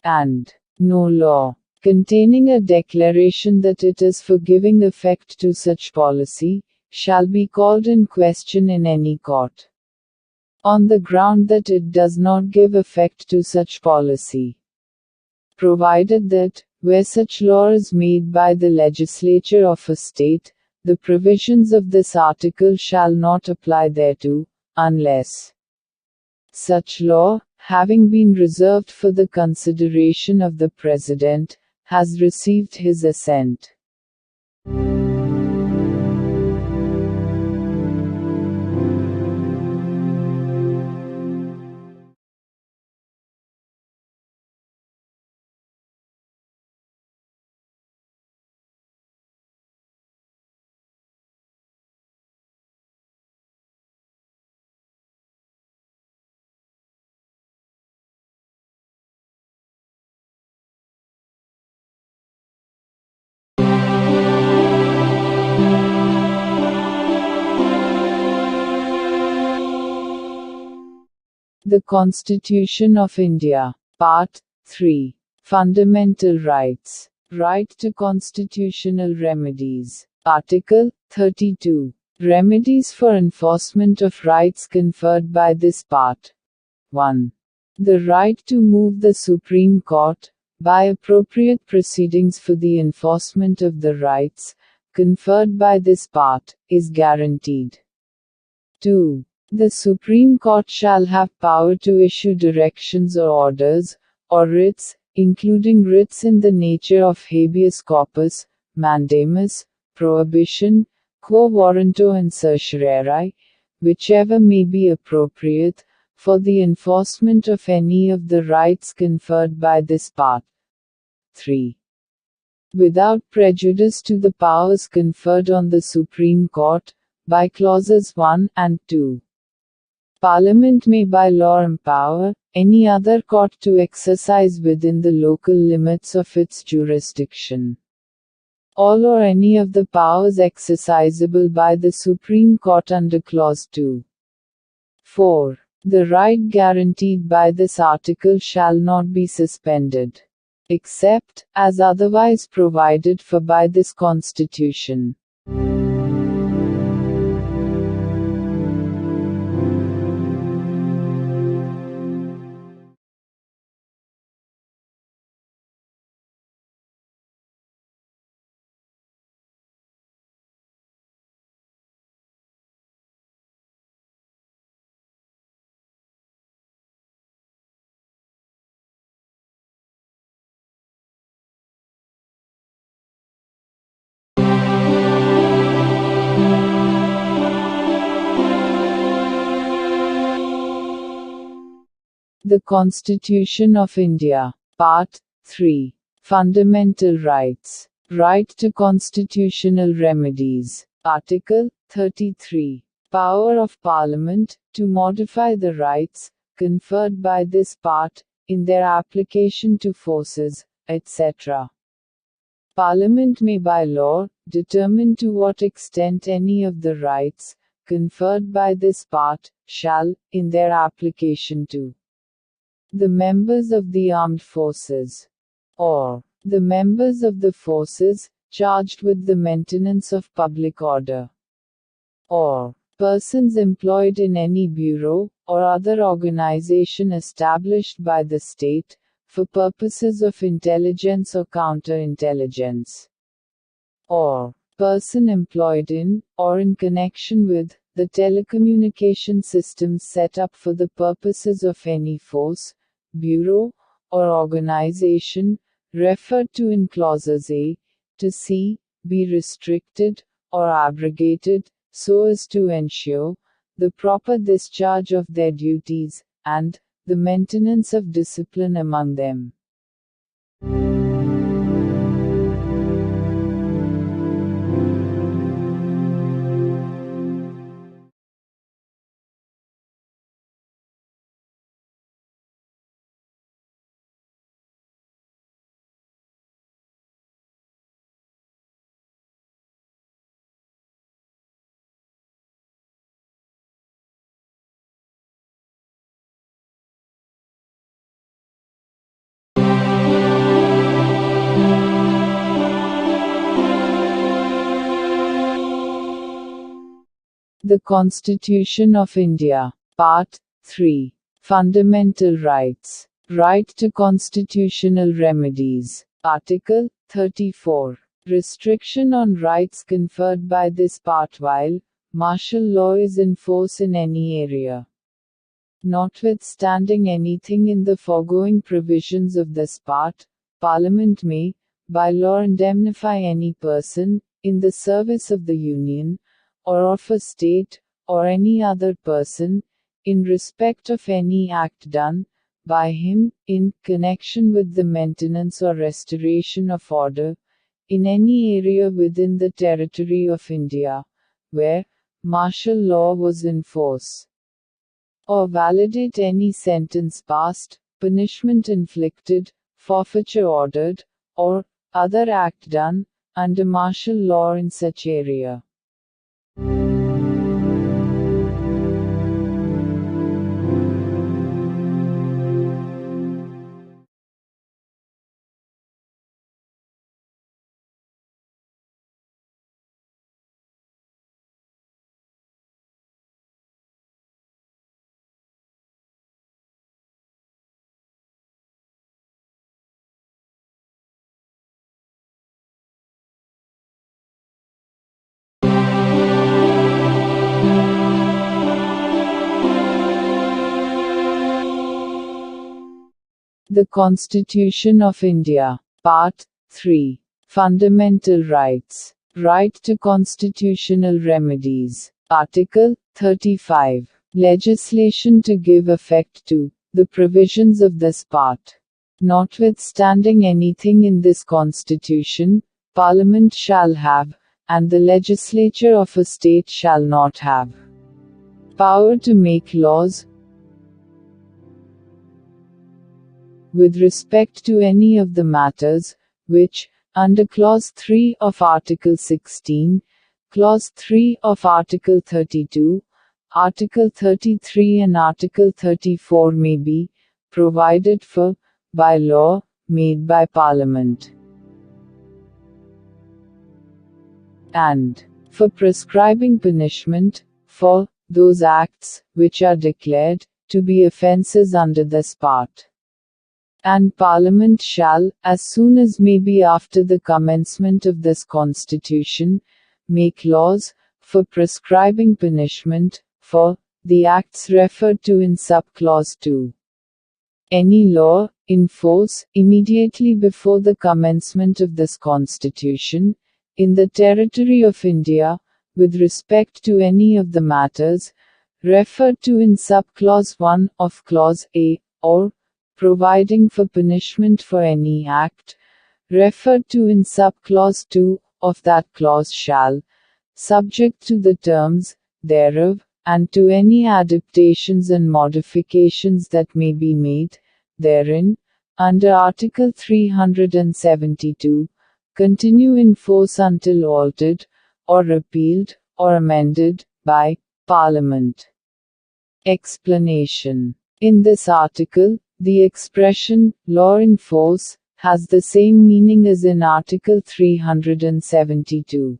And no law containing a declaration that it is for giving effect to such policy, shall be called in question in any court, on the ground that it does not give effect to such policy, provided that, where such law is made by the legislature of a state, the provisions of this article shall not apply thereto, unless such law, having been reserved for the consideration of the President, has received his assent. The Constitution of India. Part 3. Fundamental Rights. Right to constitutional remedies. Article 32. Remedies for enforcement of rights conferred by this part. 1. The right to move the Supreme Court, by appropriate proceedings for the enforcement of the rights conferred by this part, is guaranteed. 2. The Supreme Court shall have power to issue directions or orders, or writs, including writs in the nature of habeas corpus, mandamus, prohibition, quo warranto and certiorari, whichever may be appropriate, for the enforcement of any of the rights conferred by this part. 3. Without prejudice to the powers conferred on the Supreme Court, by clauses 1 and 2. Parliament may by law empower any other court to exercise within the local limits of its jurisdiction all or any of the powers exercisable by the Supreme Court under Clause 2. 4. The right guaranteed by this article shall not be suspended, except as otherwise provided for by this Constitution. The Constitution of India. Part 3. Fundamental Rights. Right to constitutional remedies. Article 33. Power of Parliament, to modify the rights, conferred by this part, in their application to forces, etc. Parliament may by law, determine to what extent any of the rights, conferred by this part, shall, in their application to the members of the armed forces, or the members of the forces, charged with the maintenance of public order, or persons employed in any bureau, or other organization established by the state, for purposes of intelligence or counterintelligence, or person employed in, or in connection with, the telecommunication systems set up for the purposes of any force, bureau, or organization, referred to in clauses A to C, be restricted, or abrogated, so as to ensure the proper discharge of their duties, and the maintenance of discipline among them. The Constitution of India. Part 3. Fundamental Rights. Right to constitutional remedies. Article 34. Restriction on rights conferred by this part while martial law is in force in any area. Notwithstanding anything in the foregoing provisions of this part, Parliament may, by law, indemnify any person, in the service of the Union, or of a state, or any other person, in respect of any act done by him, in connection with the maintenance or restoration of order, in any area within the territory of India, where martial law was in force, or validate any sentence passed, punishment inflicted, forfeiture ordered, or other act done under martial law in such area. The Constitution of India. Part 3. Fundamental Rights. Right to constitutional remedies. Article 35. Legislation to give effect to the provisions of this part. Notwithstanding anything in this Constitution, Parliament shall have, and the legislature of a state shall not have, power to make laws, with respect to any of the matters, which, under Clause 3 of Article 16, Clause 3 of Article 32, Article 33 and Article 34 may be provided for, by law, made by Parliament, and for prescribing punishment, for those acts, which are declared to be offences under this part. And Parliament shall, as soon as may be after the commencement of this Constitution, make laws, for prescribing punishment, for the acts referred to in sub-clause 2. Any law, in force, immediately before the commencement of this Constitution, in the territory of India, with respect to any of the matters, referred to in sub-clause 1 of Clause A, or providing for punishment for any act referred to in subclause 2 of that clause shall, subject to the terms thereof, and to any adaptations and modifications that may be made therein, under Article 372, continue in force until altered, or repealed, or amended, by Parliament. Explanation. In this article, the expression, law in force, has the same meaning as in Article 372.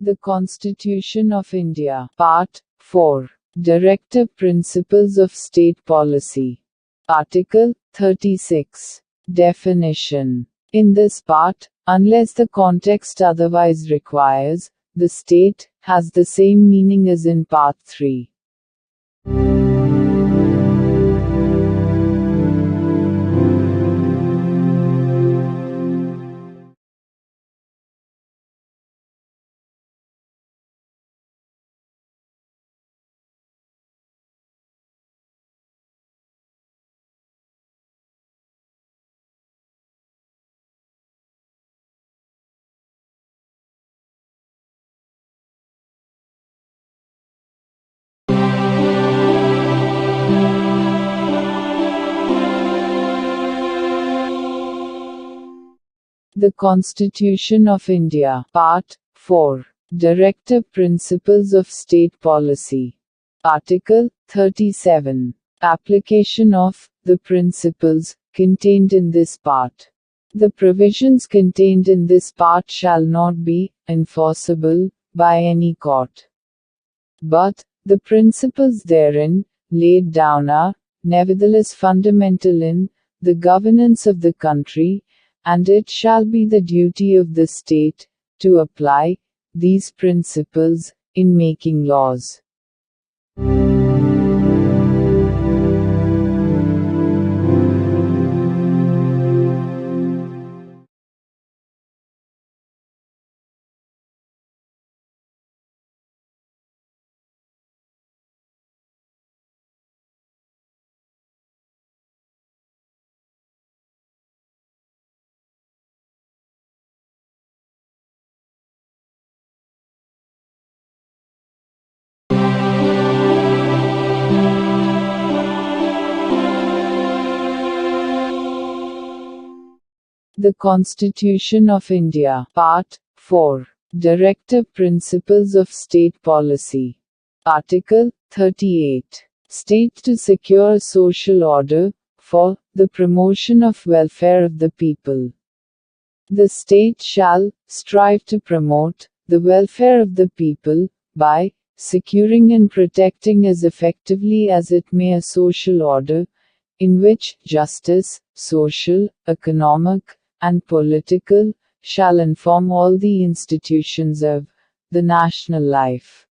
The Constitution of India. Part 4. Directive Principles of State Policy. Article 36. Definition. In this part, unless the context otherwise requires, the state has the same meaning as in Part 3. The Constitution of India. Part 4. Directive Principles of State Policy. Article 37. Application of the principles contained in this part. The provisions contained in this part shall not be enforceable by any court. But the principles therein laid down are, nevertheless, fundamental in the governance of the country, and it shall be the duty of the state to apply these principles in making laws. The Constitution of India. Part 4. Directive Principles of State Policy. Article 38. State to secure social order, for the promotion of welfare of the people. The state shall strive to promote the welfare of the people, by securing and protecting as effectively as it may a social order, in which justice, social, economic, and political, shall inform all the institutions of the national life.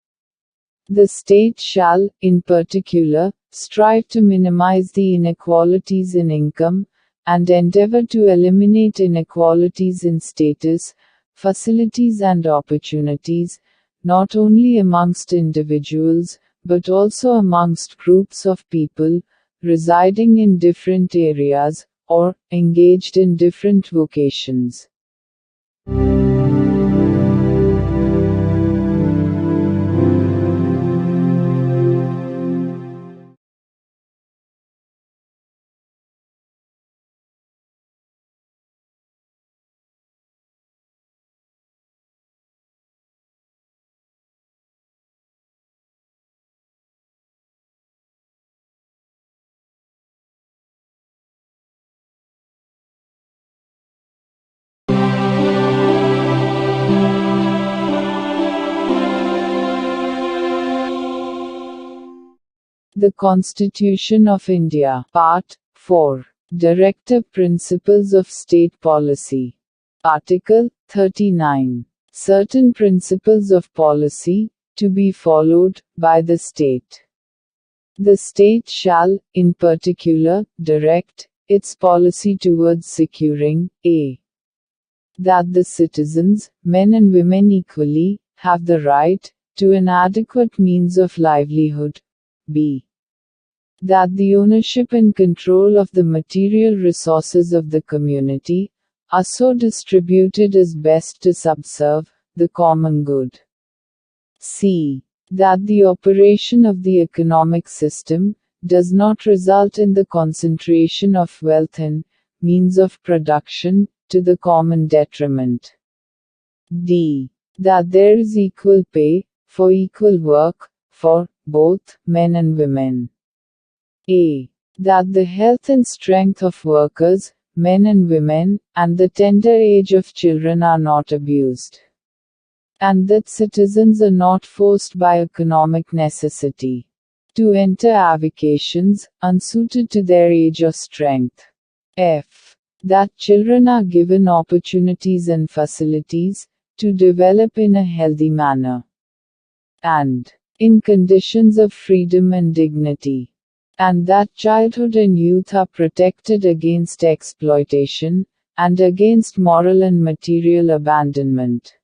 The state shall, in particular, strive to minimize the inequalities in income, and endeavor to eliminate inequalities in status, facilities and opportunities, not only amongst individuals, but also amongst groups of people, residing in different areas, or engaged in different vocations. The Constitution of India. Part 4. Directive Principles of State Policy. Article 39. Certain principles of policy, to be followed by the state. The state shall, in particular, direct its policy towards securing a. That the citizens, men and women equally, have the right to an adequate means of livelihood. b. That the ownership and control of the material resources of the community are so distributed as best to subserve the common good. c. That the operation of the economic system does not result in the concentration of wealth and means of production to the common detriment. d. That there is equal pay for equal work for both men and women. a. That the health and strength of workers, men and women, and the tender age of children are not abused. And that citizens are not forced by economic necessity to enter avocations unsuited to their age or strength. f. That children are given opportunities and facilities to develop in a healthy manner and in conditions of freedom and dignity. And that childhood and youth are protected against exploitation, and against moral and material abandonment.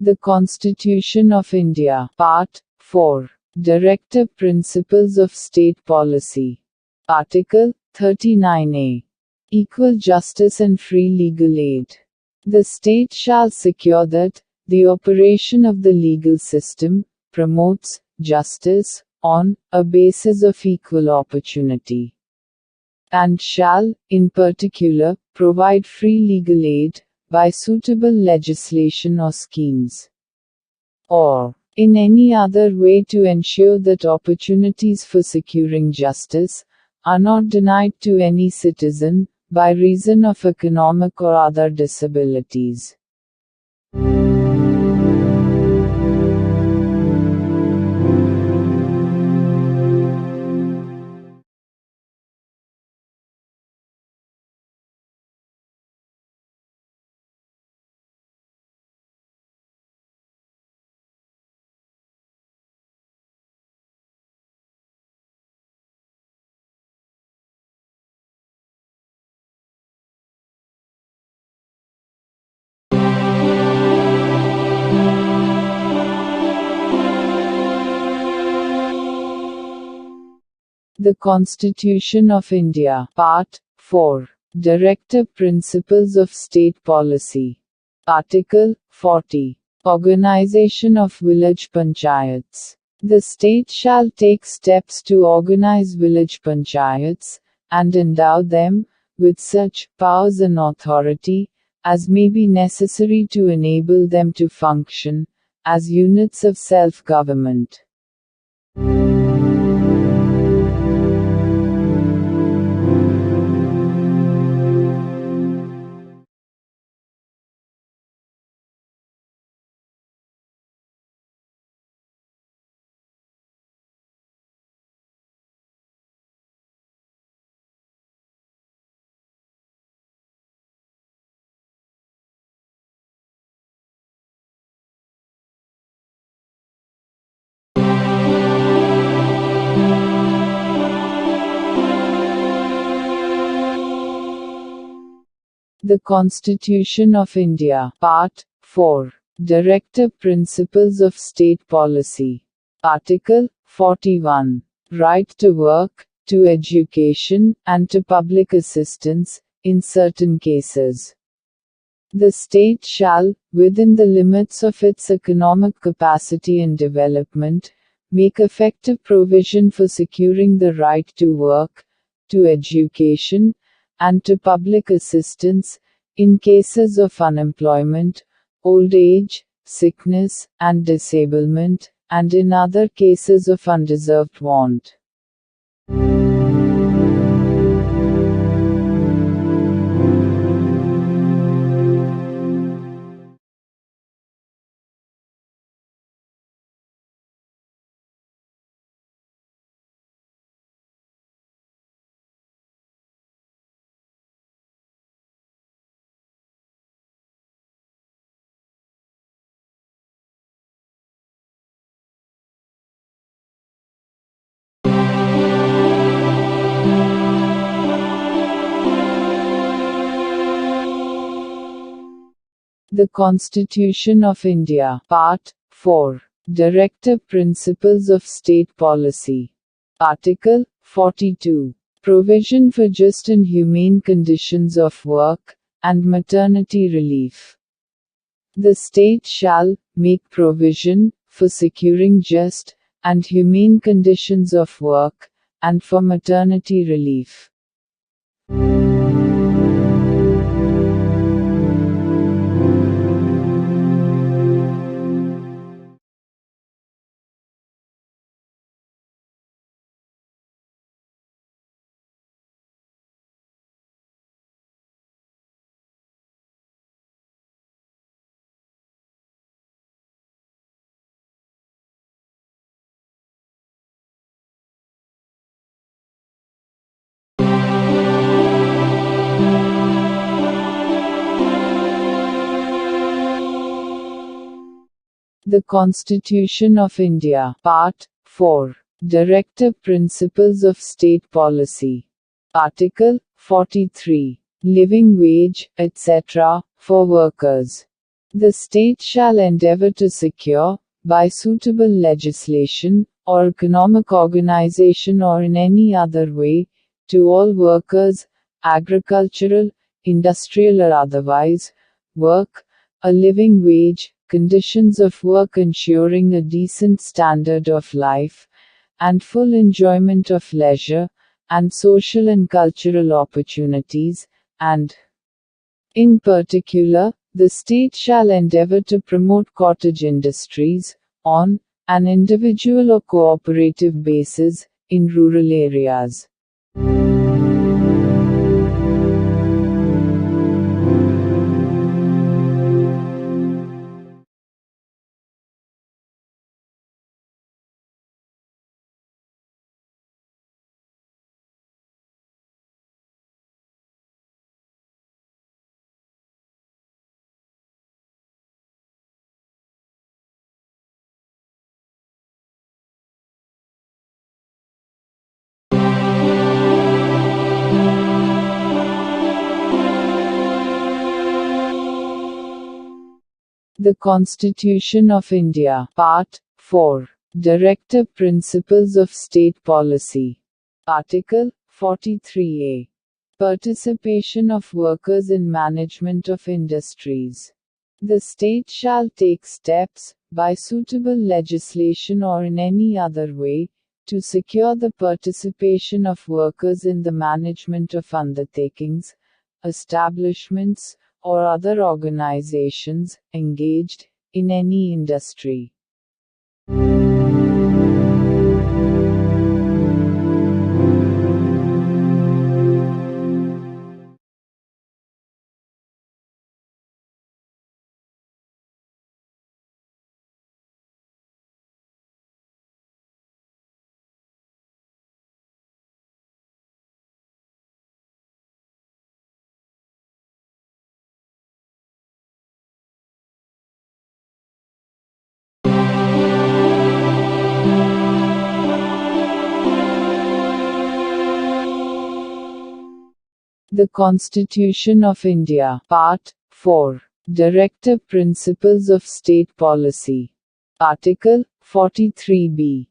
The Constitution of India. Part 4. Directive Principles of State Policy. Article 39A. Equal justice and free legal aid. The state shall secure that the operation of the legal system promotes justice on a basis of equal opportunity, and shall, in particular, provide free legal aid by suitable legislation or schemes, or in any other way to ensure that opportunities for securing justice are not denied to any citizen by reason of economic or other disabilities. The Constitution of India. Part 4. Directive Principles of State Policy. Article 40. Organization of Village Panchayats. The state shall take steps to organize village panchayats, and endow them with such powers and authority as may be necessary to enable them to function as units of self-government. The Constitution of India. Part 4. Directive Principles of State Policy. Article 41. Right to work, to education, and to public assistance, in certain cases. The state shall, within the limits of its economic capacity and development, make effective provision for securing the right to work, to education, and to public assistance, in cases of unemployment, old age, sickness, and disablement, and in other cases of undeserved want. The Constitution of India. Part 4. Directive Principles of State Policy. Article 42. Provision for just and humane conditions of work, and maternity relief. The state shall make provision for securing just and humane conditions of work, and for maternity relief. The Constitution of India. Part 4. Directive Principles of State Policy. Article 43. Living wage, etc., for workers. The state shall endeavor to secure, by suitable legislation, or economic organization or in any other way, to all workers, agricultural, industrial or otherwise, work, a living wage, conditions of work ensuring a decent standard of life, and full enjoyment of leisure, and social and cultural opportunities, and, in particular, the state shall endeavor to promote cottage industries, on an individual or cooperative basis, in rural areas. The Constitution of India. Part 4. Directive Principles of State Policy. Article 43A. Participation of workers in management of industries. The state shall take steps, by suitable legislation or in any other way, to secure the participation of workers in the management of undertakings, establishments, or other organizations engaged in any industry. The Constitution of India. Part 4. Directive Principles of State Policy. Article 43b.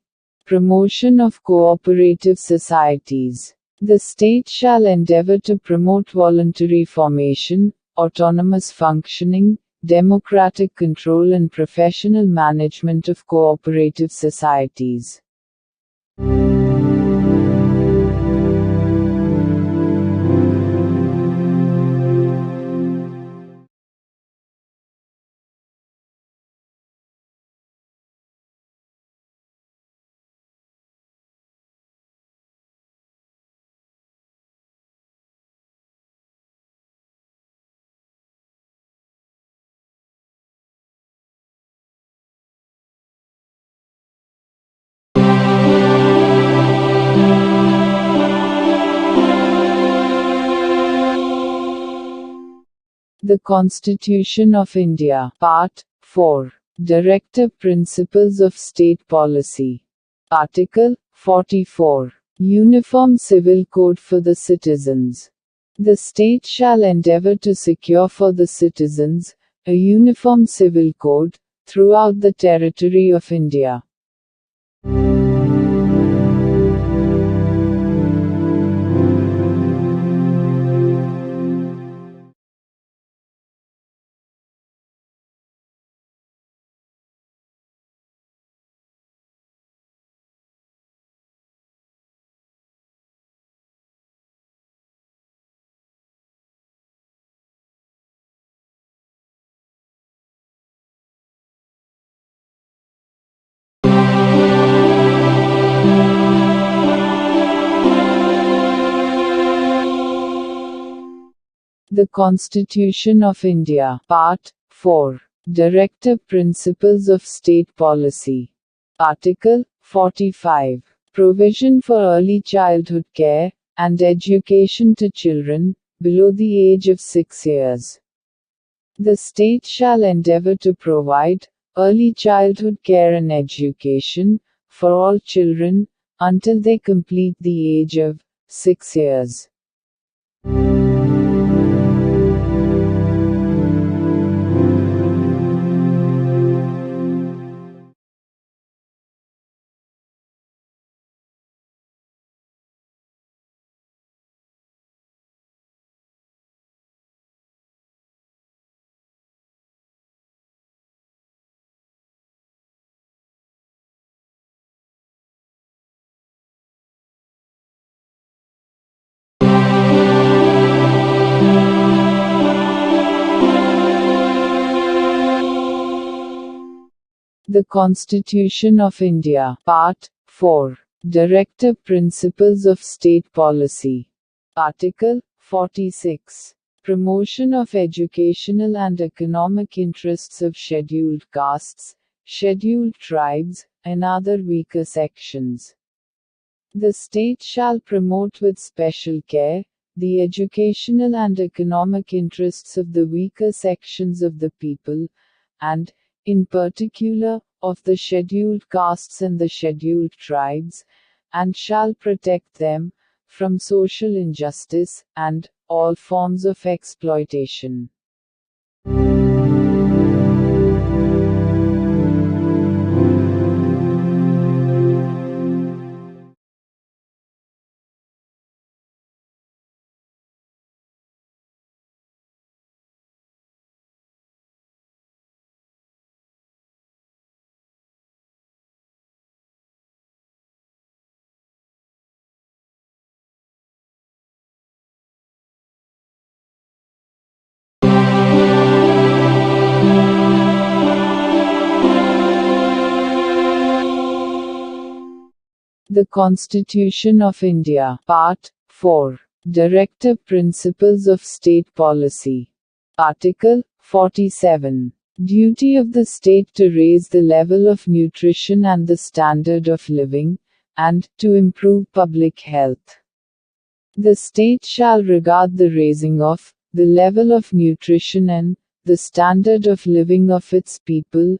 Promotion of cooperative societies. The state shall endeavor to promote voluntary formation, autonomous functioning, democratic control and professional management of cooperative societies. The Constitution of India. Part 4. Directive Principles of State Policy. Article 44. Uniform Civil Code for the citizens. The state shall endeavor to secure for the citizens a uniform civil code throughout the territory of India. The Constitution of India. Part 4. Directive Principles of State Policy. Article 45. Provision for early childhood care and education to children below the age of 6 years. The state shall endeavor to provide early childhood care and education for all children until they complete the age of 6 years. The Constitution of India. Part 4. Directive Principles of State Policy. Article 46. Promotion of educational and economic interests of scheduled castes, scheduled tribes, and other weaker sections. The state shall promote with special care the educational and economic interests of the weaker sections of the people, and, in particular, of the scheduled castes and the scheduled tribes, and shall protect them from social injustice and all forms of exploitation. The Constitution of India. Part 4. Directive Principles of State Policy. Article 47. Duty of the state to raise the level of nutrition and the standard of living, and to improve public health. The state shall regard the raising of the level of nutrition and the standard of living of its people,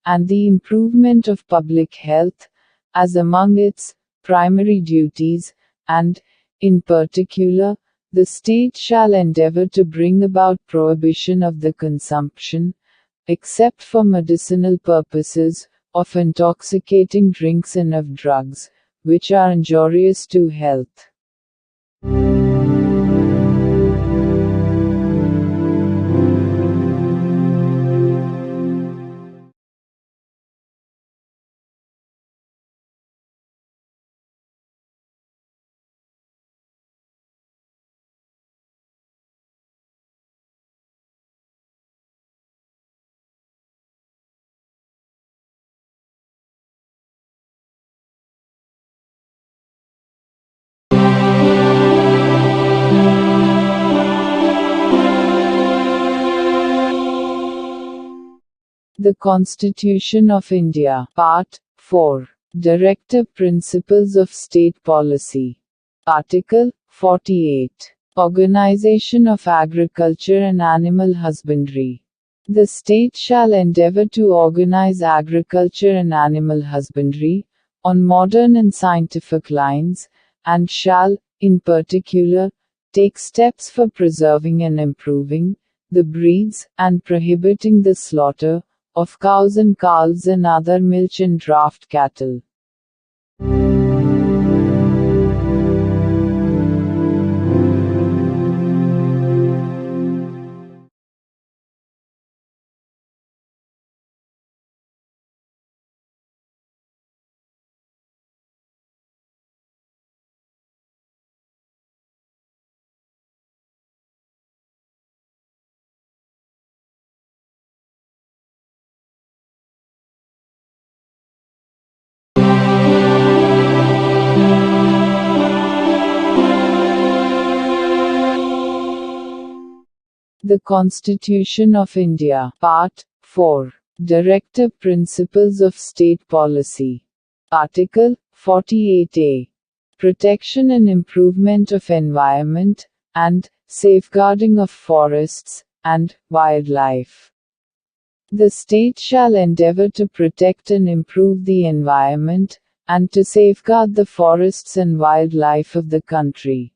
and the improvement of public health, as among its primary duties, and, in particular, the state shall endeavor to bring about prohibition of the consumption, except for medicinal purposes, of intoxicating drinks and of drugs, which are injurious to health. The Constitution of India. Part 4. Directive Principles of State Policy. Article 48. Organization of Agriculture and Animal Husbandry. The state shall endeavor to organize agriculture and animal husbandry, on modern and scientific lines, and shall, in particular, take steps for preserving and improving the breeds, and prohibiting the slaughter of cows and calves and other milch and draught cattle. The Constitution of India. Part 4. Directive Principles of State Policy. Article 48A. Protection and improvement of environment, and safeguarding of forests and wildlife. The state shall endeavor to protect and improve the environment, and to safeguard the forests and wildlife of the country.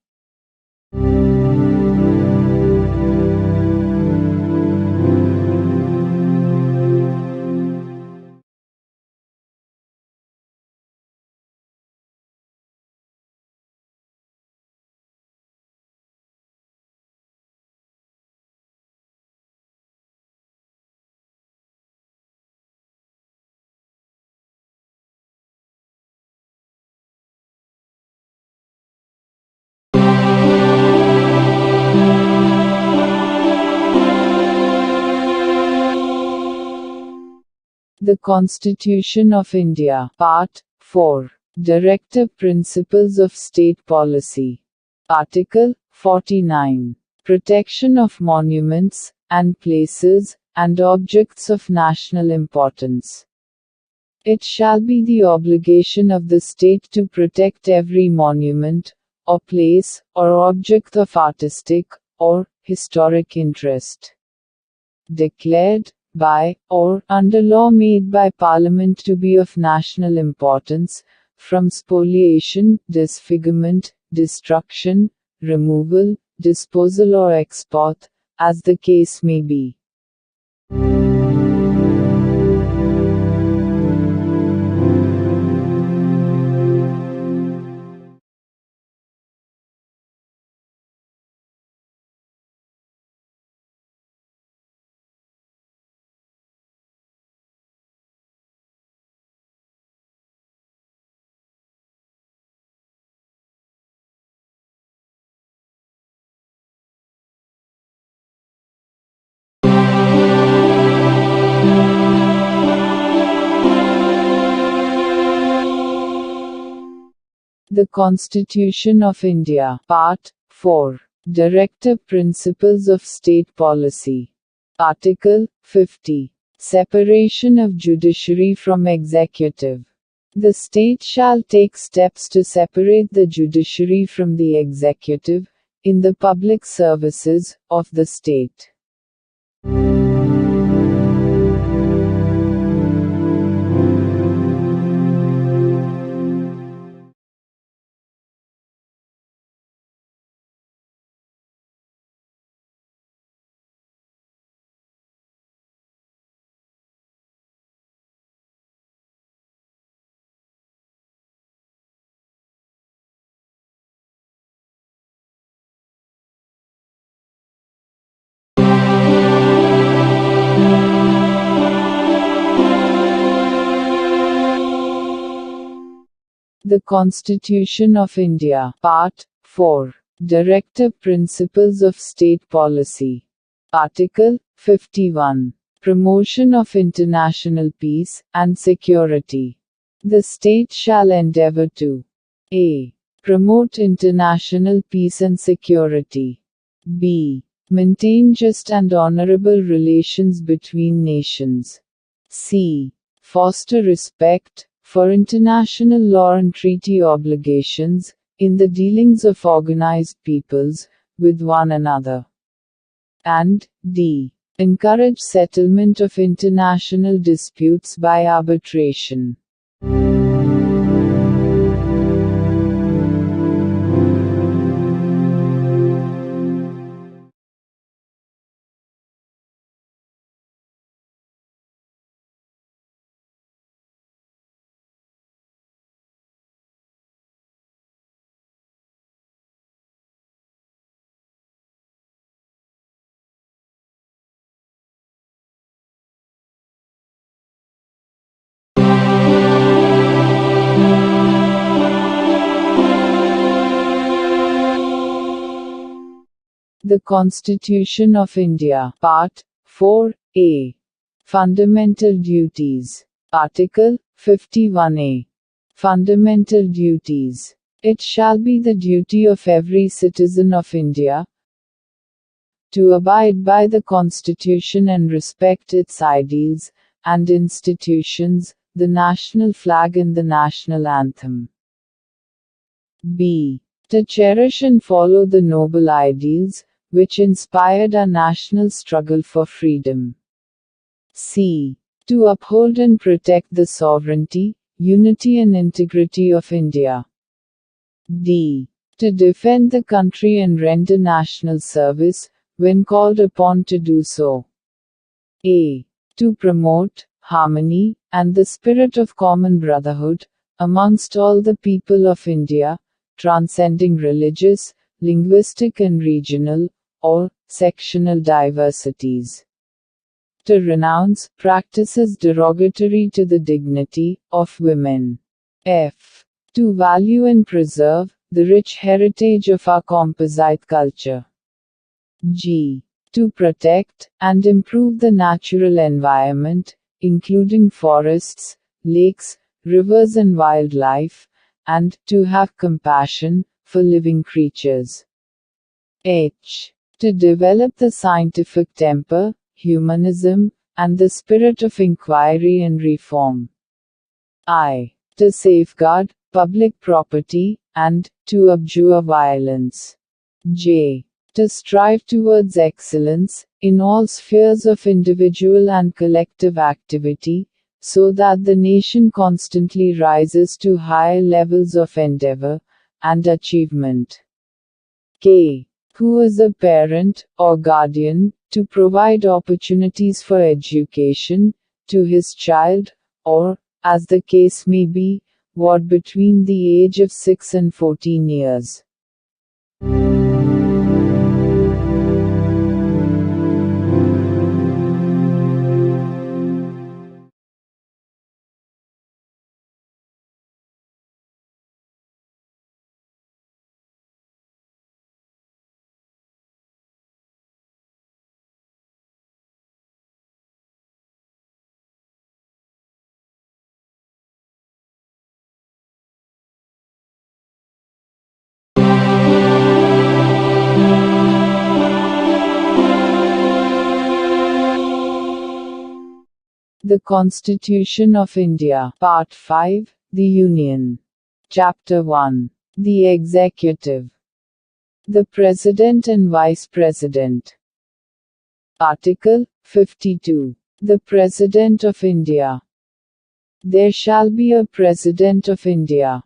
The Constitution of India. Part 4. Directive Principles of State Policy. Article 49. Protection of monuments, and places, and objects of national importance. It shall be the obligation of the state to protect every monument, or place, or object of artistic, or historic interest, declared by, or under law made by Parliament to be of national importance, from spoliation, disfigurement, destruction, removal, disposal or export, as the case may be. The Constitution of India. Part 4. Directive Principles of State Policy. Article 50. Separation of judiciary from executive. The state shall take steps to separate the judiciary from the executive, in the public services of the state. The Constitution of India. Part 4. Directive Principles of State Policy. Article 51. Promotion of international peace and security. The state shall endeavor to a. Promote international peace and security. b. Maintain just and honorable relations between nations. c. Foster respect for international law and treaty obligations in the dealings of organized peoples with one another. And d. Encourage settlement of international disputes by arbitration. The Constitution of India. Part 4a. Fundamental Duties. Article 51a. Fundamental Duties. It shall be the duty of every citizen of India to abide by the Constitution and respect its ideals and institutions, the national flag and the national anthem. b. To cherish and follow the noble ideals which inspired our national struggle for freedom. c. To uphold and protect the sovereignty, unity and integrity of India. d. To defend the country and render national service, when called upon to do so. a. To promote harmony and the spirit of common brotherhood amongst all the people of India, transcending religious, linguistic and regional, or sectional diversities. To renounce practices derogatory to the dignity of women. f. To value and preserve the rich heritage of our composite culture. g. To protect and improve the natural environment, including forests, lakes, rivers and wildlife, and to have compassion for living creatures. h. To develop the scientific temper, humanism, and the spirit of inquiry and reform. I. To safeguard public property, and to abjure violence. j. To strive towards excellence in all spheres of individual and collective activity, so that the nation constantly rises to higher levels of endeavor and achievement. k. Who is a parent or guardian to provide opportunities for education to his child, or, as the case may be, what between the age of 6 and 14 years. The Constitution of India. Part 5. The Union. Chapter 1. The Executive. The President and Vice President. Article 52. The President of India. There shall be a President of India.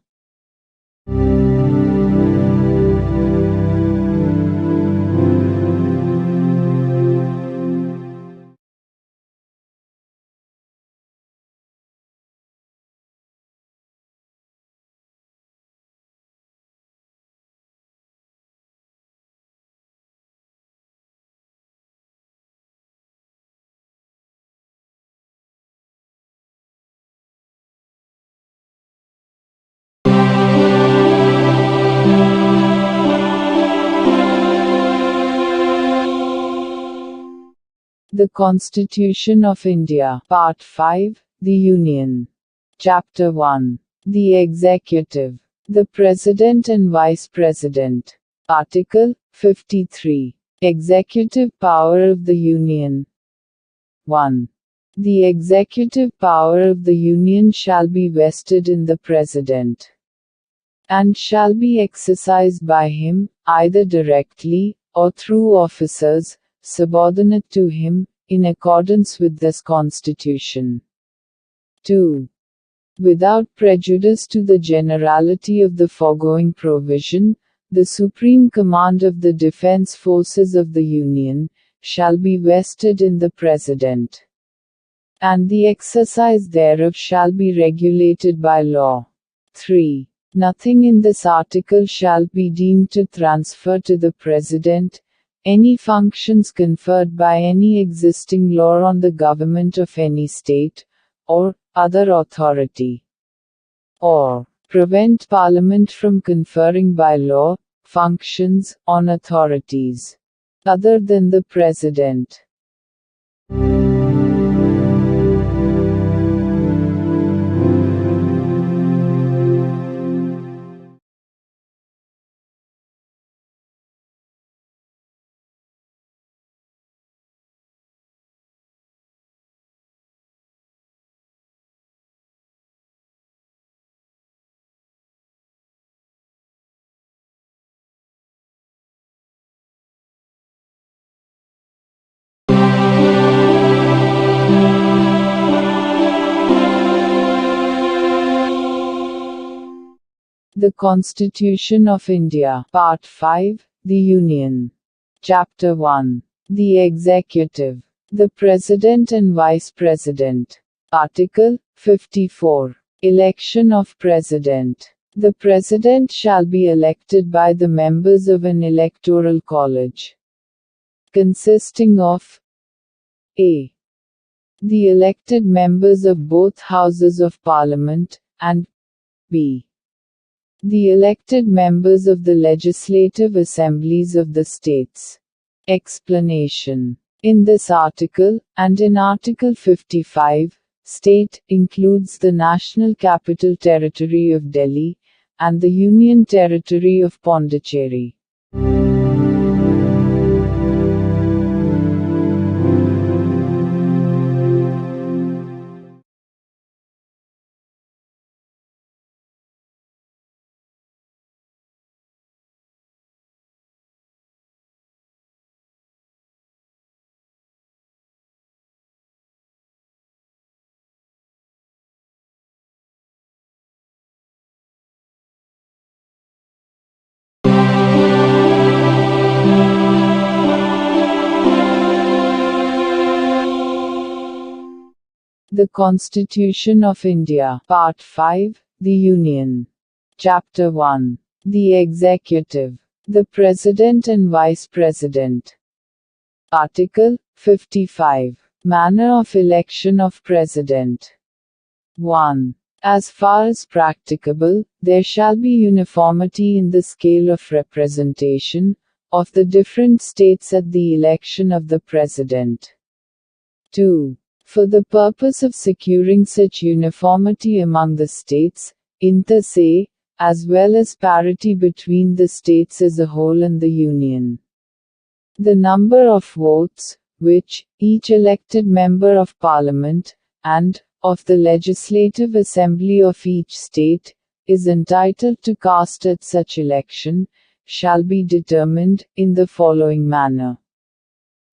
The Constitution of India. Part 5. The Union. Chapter 1. The Executive. The President and Vice President. Article 53. Executive power of the Union. 1. The executive power of the Union shall be vested in the President, and shall be exercised by him, either directly, or through officers, subordinate to him, in accordance with this Constitution. 2. Without prejudice to the generality of the foregoing provision, the supreme command of the defense forces of the Union shall be vested in the President, and the exercise thereof shall be regulated by law. 3. Nothing in this article shall be deemed to transfer to the President any functions conferred by any existing law on the government of any state, or other authority, or prevent Parliament from conferring by law functions on authorities other than the President. The Constitution of India. Part 5, The Union. Chapter 1. The Executive. The President and Vice President. Article 54. Election of President. The President shall be elected by the members of an electoral college, consisting of a. the elected members of both Houses of Parliament, and b. the elected members of the legislative assemblies of the states. Explanation. In this article, and in Article 55, state includes the National Capital Territory of Delhi, and the Union Territory of Pondicherry. The Constitution of India. Part 5, The Union. Chapter 1. The Executive. The President and Vice President. Article 55. Manner of election of President. 1. As far as practicable, there shall be uniformity in the scale of representation of the different states at the election of the President. 2. For the purpose of securing such uniformity among the states, inter se, as well as parity between the states as a whole and the Union, the number of votes, which each elected member of Parliament, and of the Legislative Assembly of each state, is entitled to cast at such election, shall be determined, in the following manner.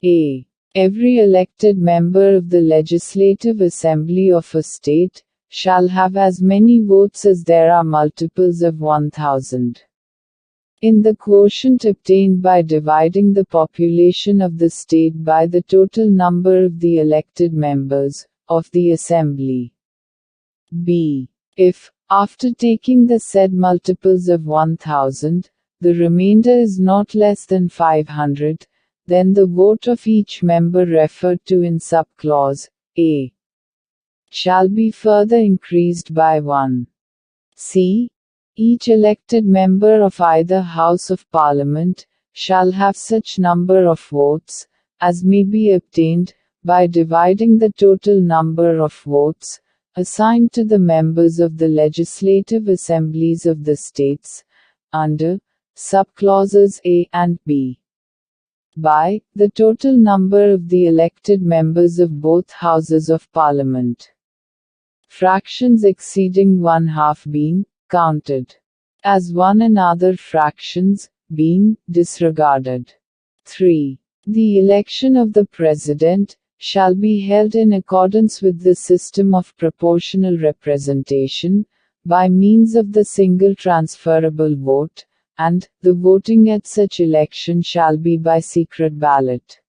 A. Every elected member of the Legislative Assembly of a state shall have as many votes as there are multiples of 1,000. In the quotient obtained by dividing the population of the state by the total number of the elected members of the Assembly. B. If, after taking the said multiples of 1,000, the remainder is not less than 500, then the vote of each member referred to in subclause A shall be further increased by 1. C. Each elected member of either House of Parliament shall have such number of votes as may be obtained by dividing the total number of votes assigned to the members of the legislative assemblies of the states under subclauses A and B. by the total number of the elected members of both houses of parliament. Fractions exceeding one half being counted as one and other fractions being disregarded. 3. The election of the President shall be held in accordance with the system of proportional representation, by means of the single transferable vote, and the voting at such election shall be by secret ballot.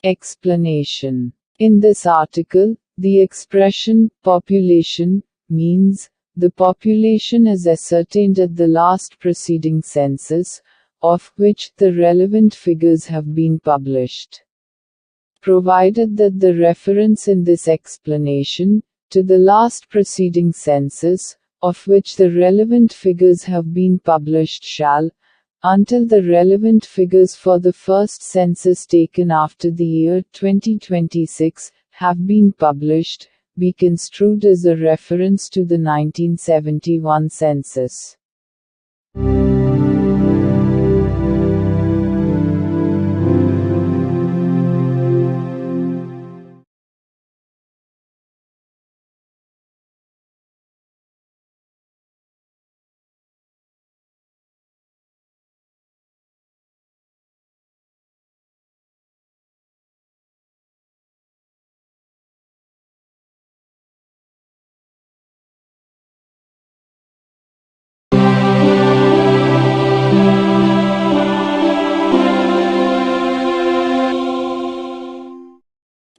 Explanation. In this article, the expression population means the population as ascertained at the last preceding census, of which the relevant figures have been published. Provided that the reference in this explanation to the last preceding census, of which the relevant figures have been published, shall, until the relevant figures for the first census taken after the year 2026 have been published, be construed as a reference to the 1971 census.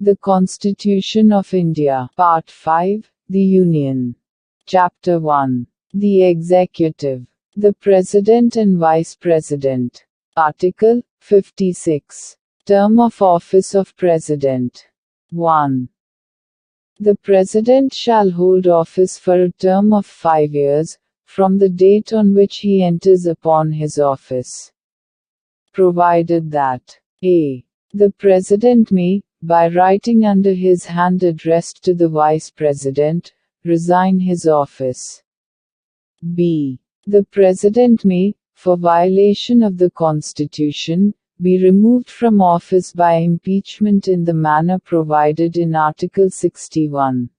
The Constitution of India. Part 5. The Union. Chapter 1. The Executive. The President and Vice President. Article 56. Term of Office of President. 1. The President shall hold office for a term of 5 years, from the date on which he enters upon his office. Provided that a. The President may, by writing under his hand addressed to the Vice President, resign his office. b. The President may, for violation of the Constitution, be removed from office by impeachment in the manner provided in Article 61.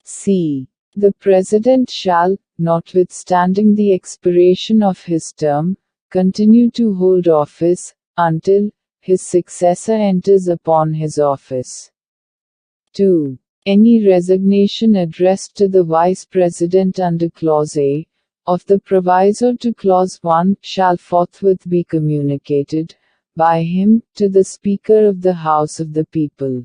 c. The President shall, notwithstanding the expiration of his term, continue to hold office, until his successor enters upon his office. 2. Any resignation addressed to the Vice President under Clause A of the proviso to Clause 1 shall forthwith be communicated by him to the Speaker of the House of the People.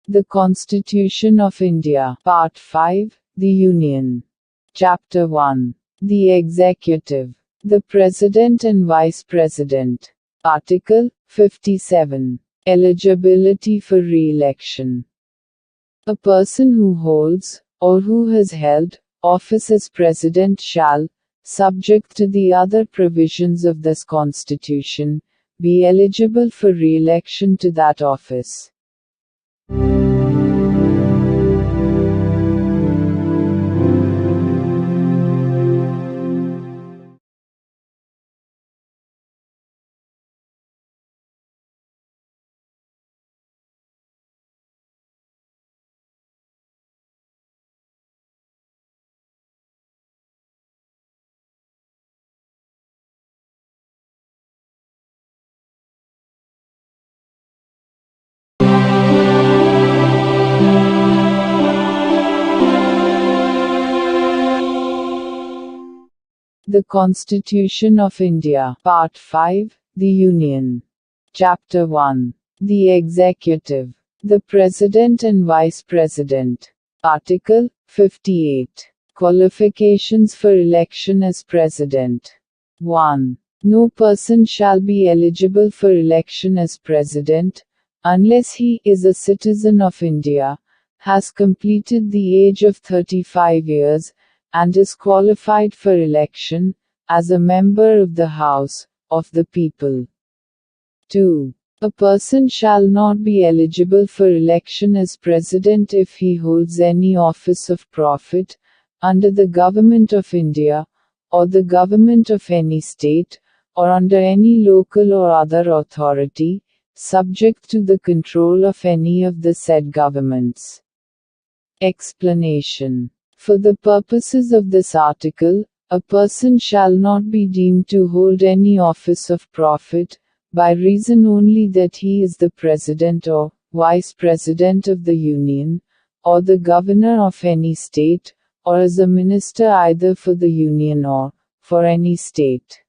The Constitution of India. Part 5. The Union. Chapter 1. The Executive. The President and Vice President. Article 57. Eligibility for re-election. A person who holds, or who has held, office as President shall, subject to the other provisions of this Constitution, be eligible for re-election to that office. The Constitution of India. Part 5. The Union. Chapter 1. The Executive. The President and Vice President. Article 58. Qualifications for election as President. 1. No person shall be eligible for election as President, unless he is a citizen of India, has completed the age of 35 years, and is qualified for election, as a member of the House of the People. 2. A person shall not be eligible for election as President if he holds any office of profit, under the Government of India, or the government of any state, or under any local or other authority, subject to the control of any of the said governments. Explanation. For the purposes of this article, a person shall not be deemed to hold any office of profit, by reason only that he is the President or Vice President of the Union, or the Governor of any state, or as a minister either for the Union or for any state.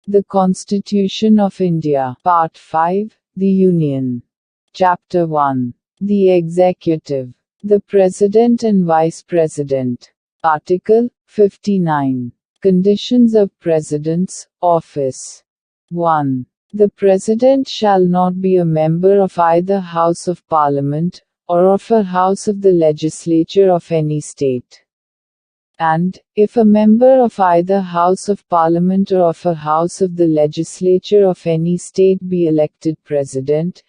The Constitution of India. Part 5. The Union. Chapter 1. The Executive. The President and Vice President. Article 59. Conditions of President's office. 1. The President shall not be a member of either House of Parliament, or of a House of the Legislature of any state. And, if a member of either House of Parliament or of a House of the Legislature of any state be elected President,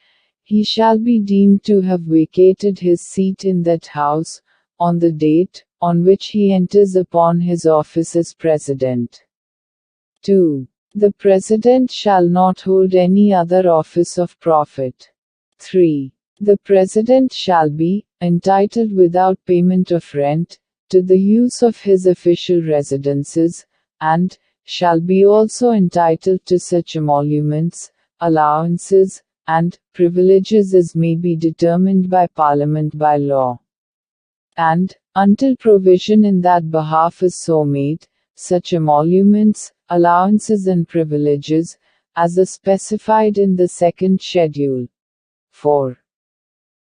he shall be deemed to have vacated his seat in that House, on the date on which he enters upon his office as President. 2. The President shall not hold any other office of profit. 3. The President shall be entitled without payment of rent to the use of his official residences, and shall be also entitled to such emoluments, allowances, and privileges as may be determined by Parliament by law. And, until provision in that behalf is so made, such emoluments, allowances and privileges, as are specified in the second schedule. 4.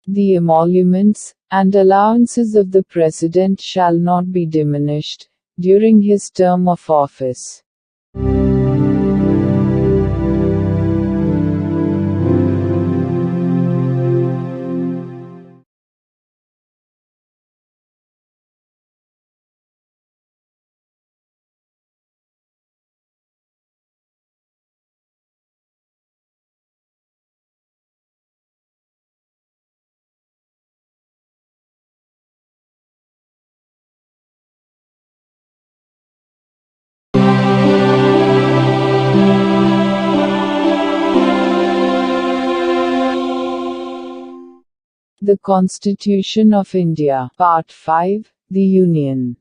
The emoluments and allowances of the President shall not be diminished during his term of office. The Constitution of India. Part 5. The Union.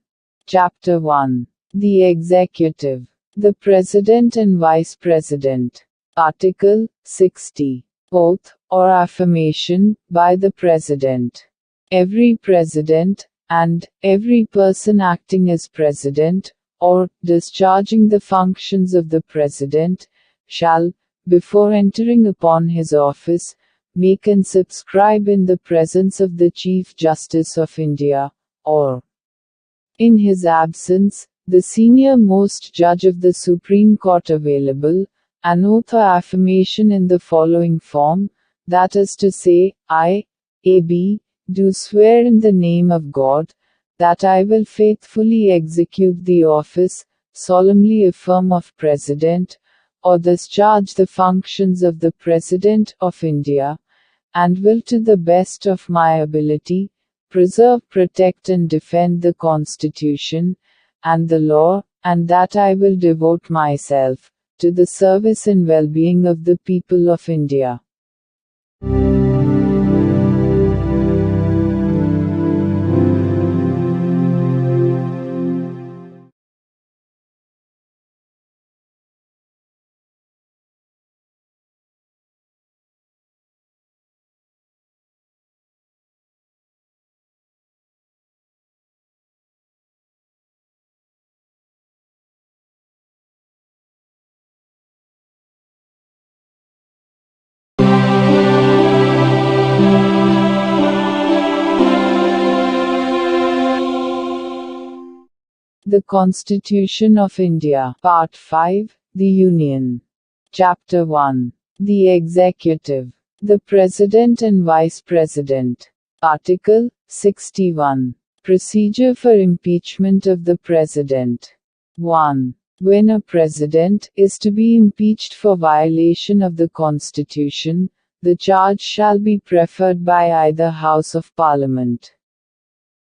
Chapter 1. The Executive. The President and Vice President. Article 60. Oath, or affirmation, by the President. Every President, and every person acting as President, or discharging the functions of the President, shall, before entering upon his office, make and subscribe in the presence of the Chief Justice of India, or, in his absence, the senior most judge of the Supreme Court available, an oath or affirmation in the following form, that is to say, I, A.B., do swear in the name of God, that I will faithfully execute the office, solemnly affirm of President, or discharge the functions of the President of India, and will to the best of my ability, preserve, protect and defend the Constitution, and the law, and that I will devote myself to the service and well-being of the people of India. The Constitution of India, Part 5, The Union. Chapter 1. The Executive. The President and Vice President. Article 61. Procedure for impeachment of the President. 1. When a President is to be impeached for violation of the Constitution, the charge shall be preferred by either House of Parliament.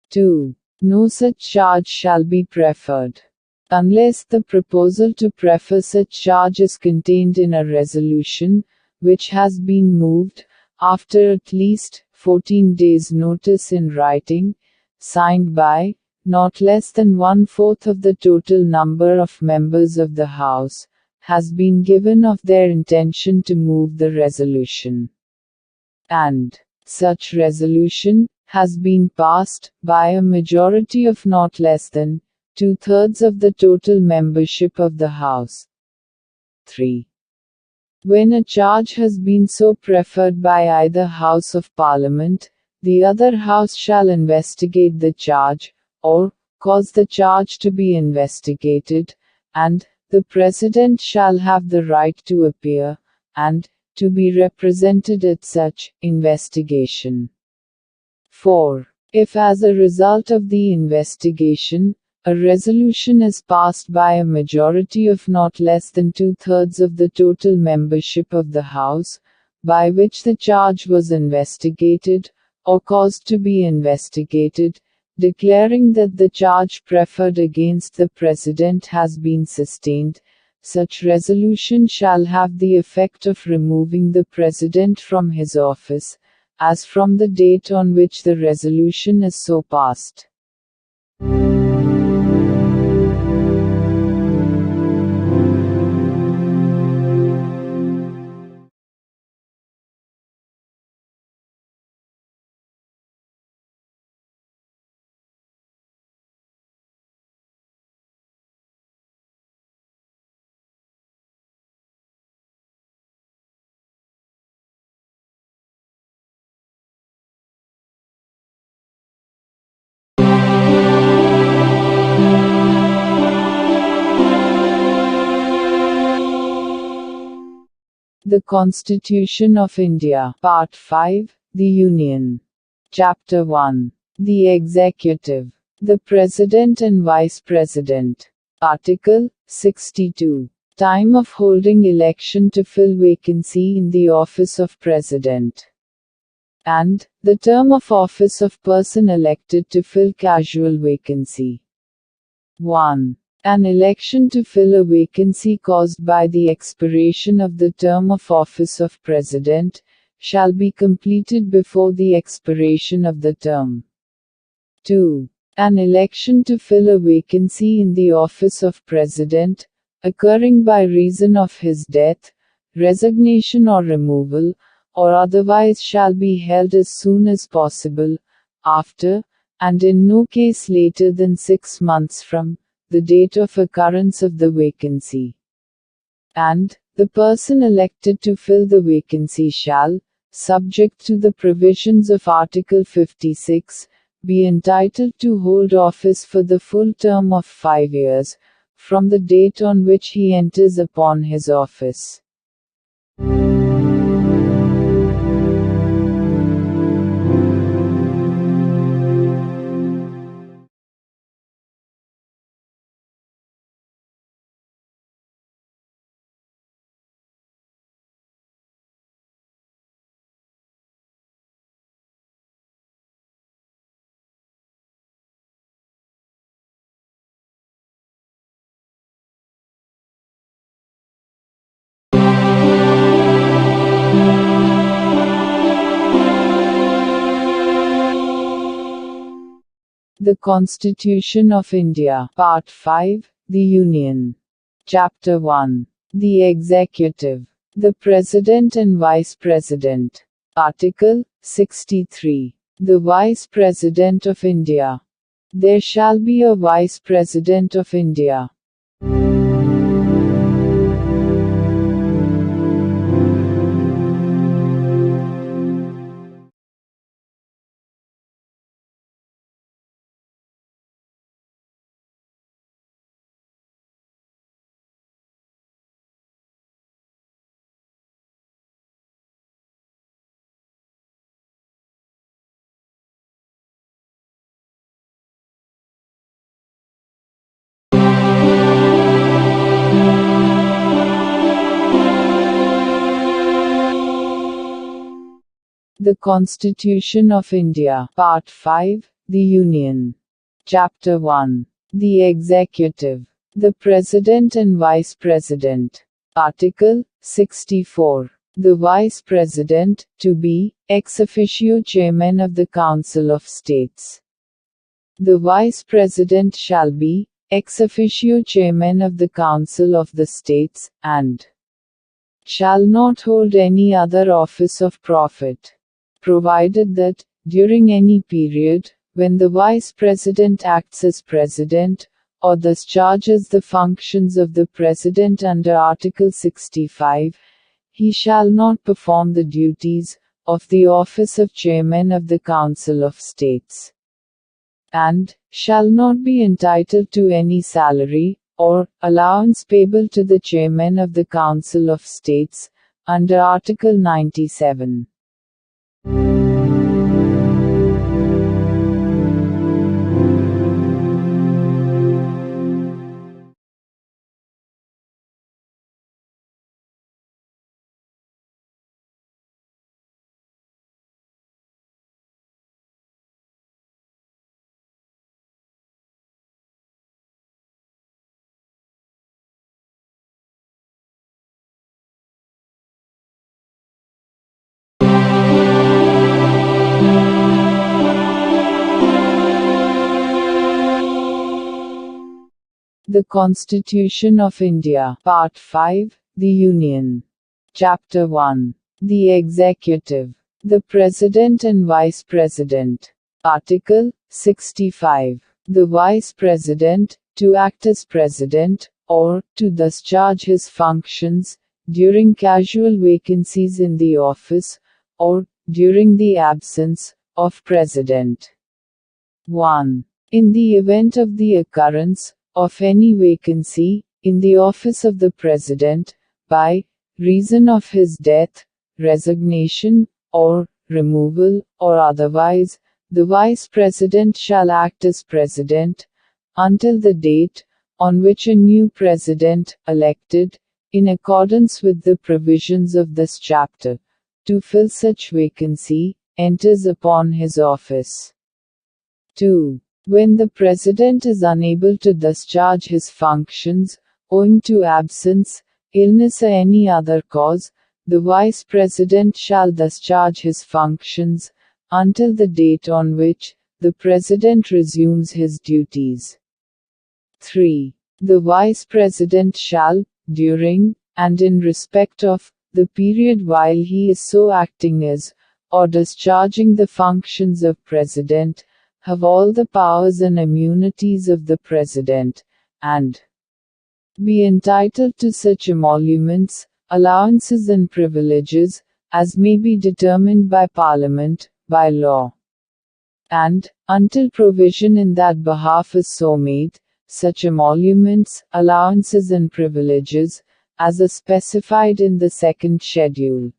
2. No such charge shall be preferred unless the proposal to prefer such charge is contained in a resolution, which has been moved, after at least 14 days' notice in writing, signed by not less than 1/4 of the total number of members of the House, has been given of their intention to move the resolution. And such resolution has been passed by a majority of not less than 2/3 of the total membership of the House. 3. When a charge has been so preferred by either House of Parliament, the other House shall investigate the charge, or cause the charge to be investigated, and the President shall have the right to appear, and to be represented at such investigation. 4. If as a result of the investigation, a resolution is passed by a majority of not less than 2/3 of the total membership of the House, by which the charge was investigated, or caused to be investigated, declaring that the charge preferred against the President has been sustained, such resolution shall have the effect of removing the President from his office, as from the date on which the resolution is so passed. The Constitution of India, Part 5, The Union. Chapter 1. The Executive. The President and Vice President. Article 62. Time of holding election to fill vacancy in the office of President. And the term of office of person elected to fill casual vacancy. 1. An election to fill a vacancy caused by the expiration of the term of office of President, shall be completed before the expiration of the term. 2. An election to fill a vacancy in the office of President, occurring by reason of his death, resignation or removal, or otherwise shall be held as soon as possible, after, and in no case later than 6 months from, the date of occurrence of the vacancy. And the person elected to fill the vacancy shall, subject to the provisions of Article 56, be entitled to hold office for the full term of 5 years, from the date on which he enters upon his office. The Constitution of India. Part 5. The Union. Chapter 1. The Executive. The President and Vice President. Article 63. The Vice President of India. There shall be a Vice President of India. The Constitution of India. Part 5. The Union. Chapter 1. The Executive. The President and Vice President. Article 64. The Vice President, to be, ex officio Chairman of the Council of States. The Vice President shall be, ex officio Chairman of the Council of the States, and shall not hold any other office of profit, provided that, during any period, when the Vice President acts as President, or discharges the functions of the President under Article 65, he shall not perform the duties of the office of Chairman of the Council of States, and shall not be entitled to any salary, or allowance payable to the Chairman of the Council of States, under Article 97. The Constitution of India. Part 5. The Union. Chapter 1. The Executive. The President and Vice President. Article 65. The Vice President, to act as President, or to discharge his functions, during casual vacancies in the office, or during the absence of President. 1. In the event of the occurrence of any vacancy in the office of the President, by reason of his death, resignation, or removal, or otherwise, the Vice President shall act as President until the date on which a new President, elected, in accordance with the provisions of this chapter, to fill such vacancy, enters upon his office. 2. When the President is unable to discharge his functions, owing to absence, illness or any other cause, the Vice President shall discharge his functions, until the date on which the President resumes his duties. 3. The Vice President shall, during, and in respect of, the period while he is so acting as, or discharging the functions of President, have all the powers and immunities of the President, and be entitled to such emoluments, allowances and privileges, as may be determined by Parliament, by law. And, until provision in that behalf is so made, such emoluments, allowances and privileges, as are specified in the second schedule.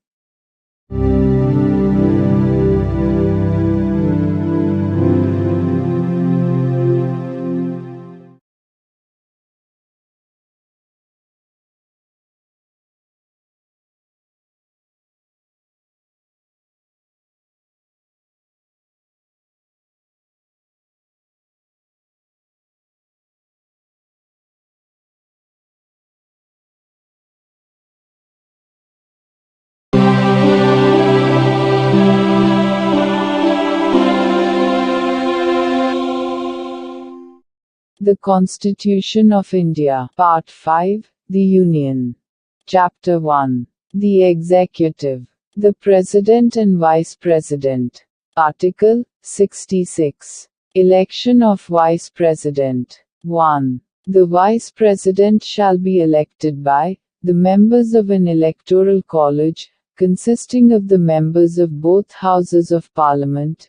The Constitution of India. Part 5. The Union. Chapter 1. The Executive. The President and Vice President. Article 66. Election of Vice President. 1. The Vice President shall be elected by the members of an electoral college, consisting of the members of both Houses of Parliament,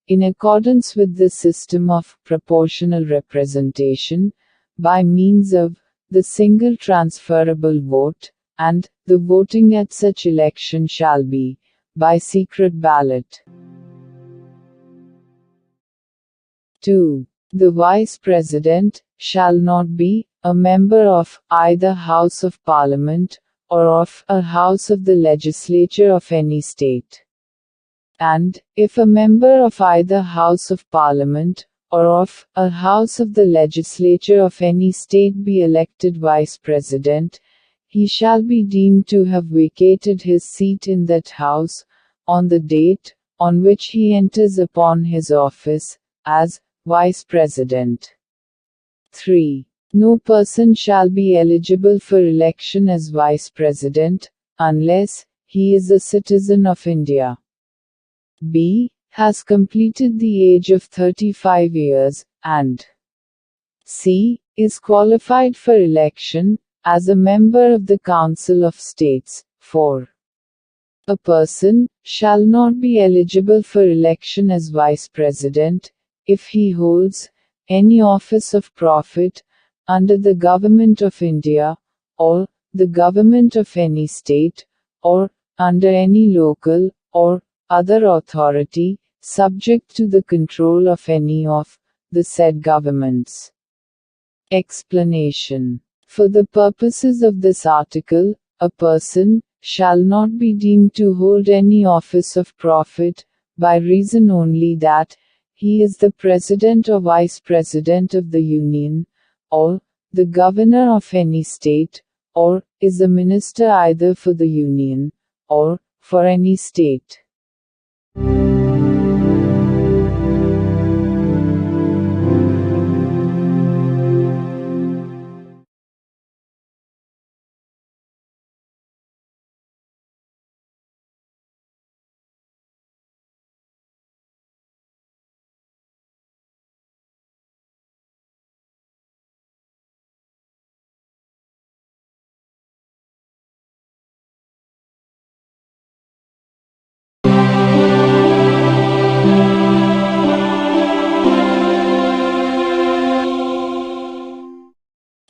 in accordance with the system of proportional representation, by means of the single transferable vote, and the voting at such election shall be by secret ballot. 2. The Vice President shall not be a member of either House of Parliament or of a House of the Legislature of any state. And, if a member of either House of Parliament or of a House of the Legislature of any state be elected Vice President, he shall be deemed to have vacated his seat in that House, on the date on which he enters upon his office, as Vice President. 3. No person shall be eligible for election as Vice President, unless he is a citizen of India. B. Has completed the age of 35 years, and C. Is qualified for election, as a member of the Council of States. 4. A person shall not be eligible for election as Vice President, if he holds any office of profit, under the Government of India, or the Government of any state, or under any local, or other authority, subject to the control of any of the said governments. Explanation. For the purposes of this article, a person shall not be deemed to hold any office of profit, by reason only that he is the President or Vice President of the Union, or the Governor of any state, or is a minister either for the Union, or for any state.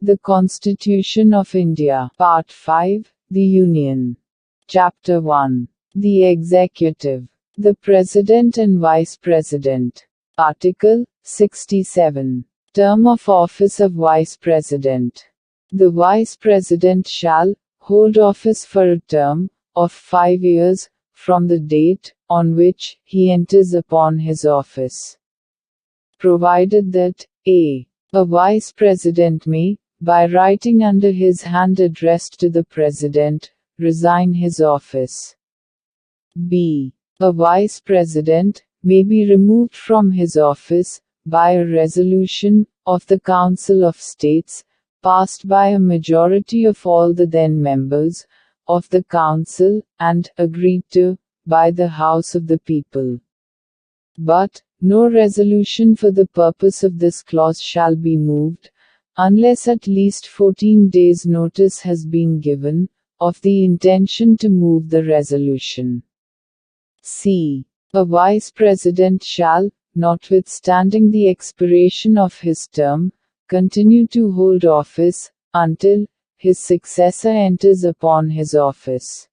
The Constitution of India. Part 5. The Union. Chapter 1. The Executive. The President and Vice President. Article 67. Term of office of Vice President. The Vice President shall hold office for a term of 5 years, from the date on which he enters upon his office. Provided that a. A Vice President may, by writing under his hand addressed to the President, resign his office. B. A Vice President may be removed from his office by a resolution of the Council of States, passed by a majority of all the then members of the Council, and agreed to by the House of the People. But no resolution for the purpose of this clause shall be moved, unless at least 14 days' notice has been given of the intention to move the resolution. C. A Vice President shall, notwithstanding the expiration of his term, continue to hold office until his successor enters upon his office.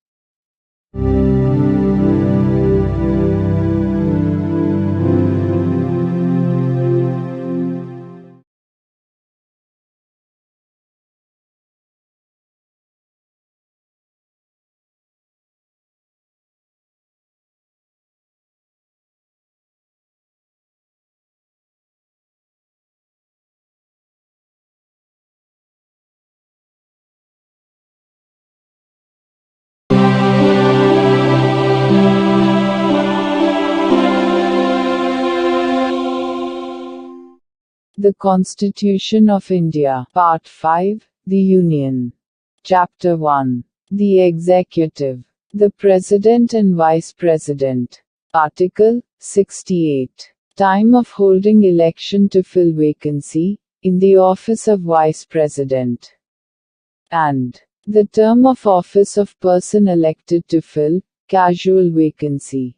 The Constitution of India. Part 5. The Union. Chapter 1. The Executive. The President and Vice President. Article 68. Time of holding election to fill vacancy in the office of Vice President. And the term of office of person elected to fill casual vacancy.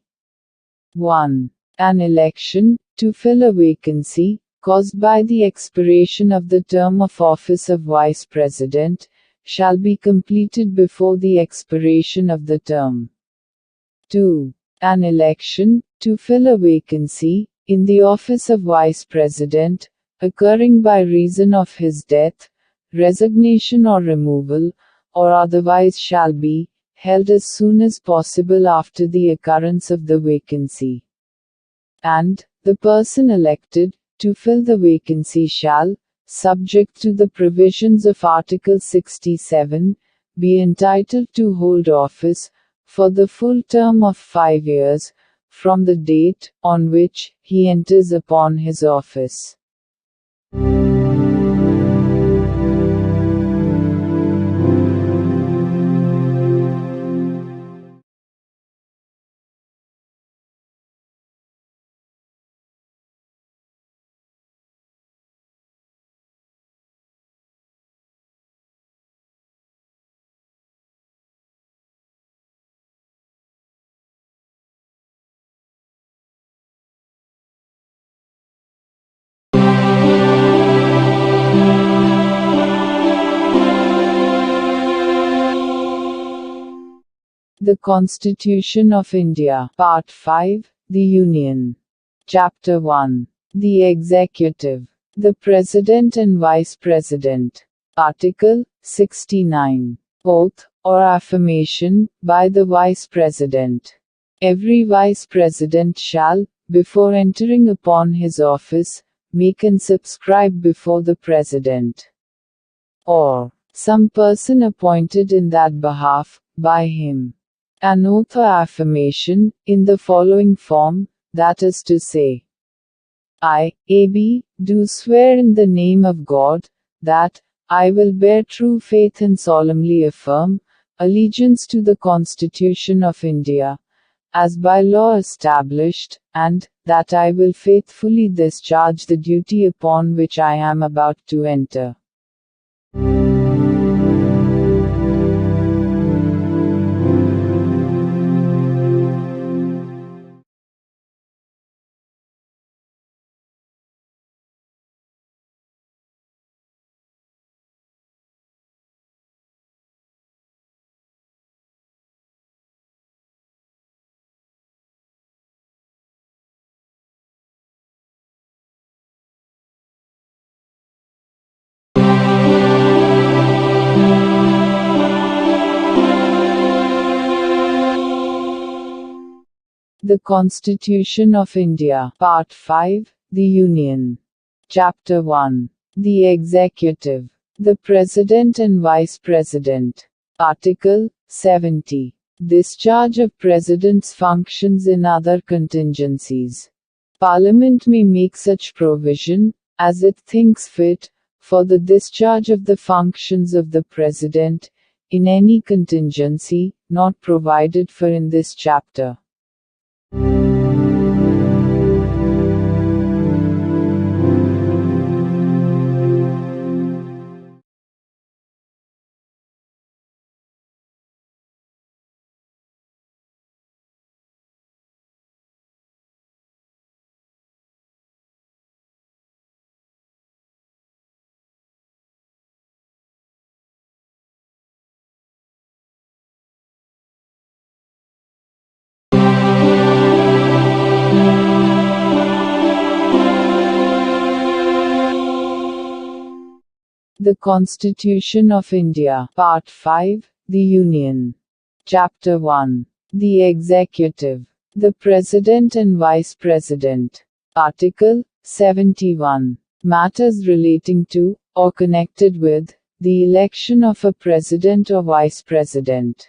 1. An election to fill a vacancy caused by the expiration of the term of office of Vice President shall be completed before the expiration of the term. 2. An election to fill a vacancy in the office of Vice President occurring by reason of his death, resignation or removal, or otherwise shall be held as soon as possible after the occurrence of the vacancy. And the person elected to fill the vacancy shall, subject to the provisions of Article 67, be entitled to hold office for the full term of 5 years from the date on which he enters upon his office. The Constitution of India. Part 5. The Union. Chapter 1. The Executive. The President and Vice President. Article 69. Oath, or affirmation, by the Vice President. Every Vice President shall, before entering upon his office, make and subscribe before the President, or some person appointed in that behalf, by him, an oath or affirmation, in the following form, that is to say, I, A.B., do swear in the name of God, that I will bear true faith and solemnly affirm allegiance to the Constitution of India, as by law established, and that I will faithfully discharge the duty upon which I am about to enter. The Constitution of India. Part 5. The Union. Chapter 1. The Executive. The President and Vice President. Article 70. Discharge of President's functions in other contingencies. Parliament may make such provision, as it thinks fit, for the discharge of the functions of the President, in any contingency, not provided for in this chapter. The Constitution of India. Part 5. The Union. Chapter 1. The Executive. The President and Vice President. Article 71. Matters relating to, or connected with, the election of a President or Vice President.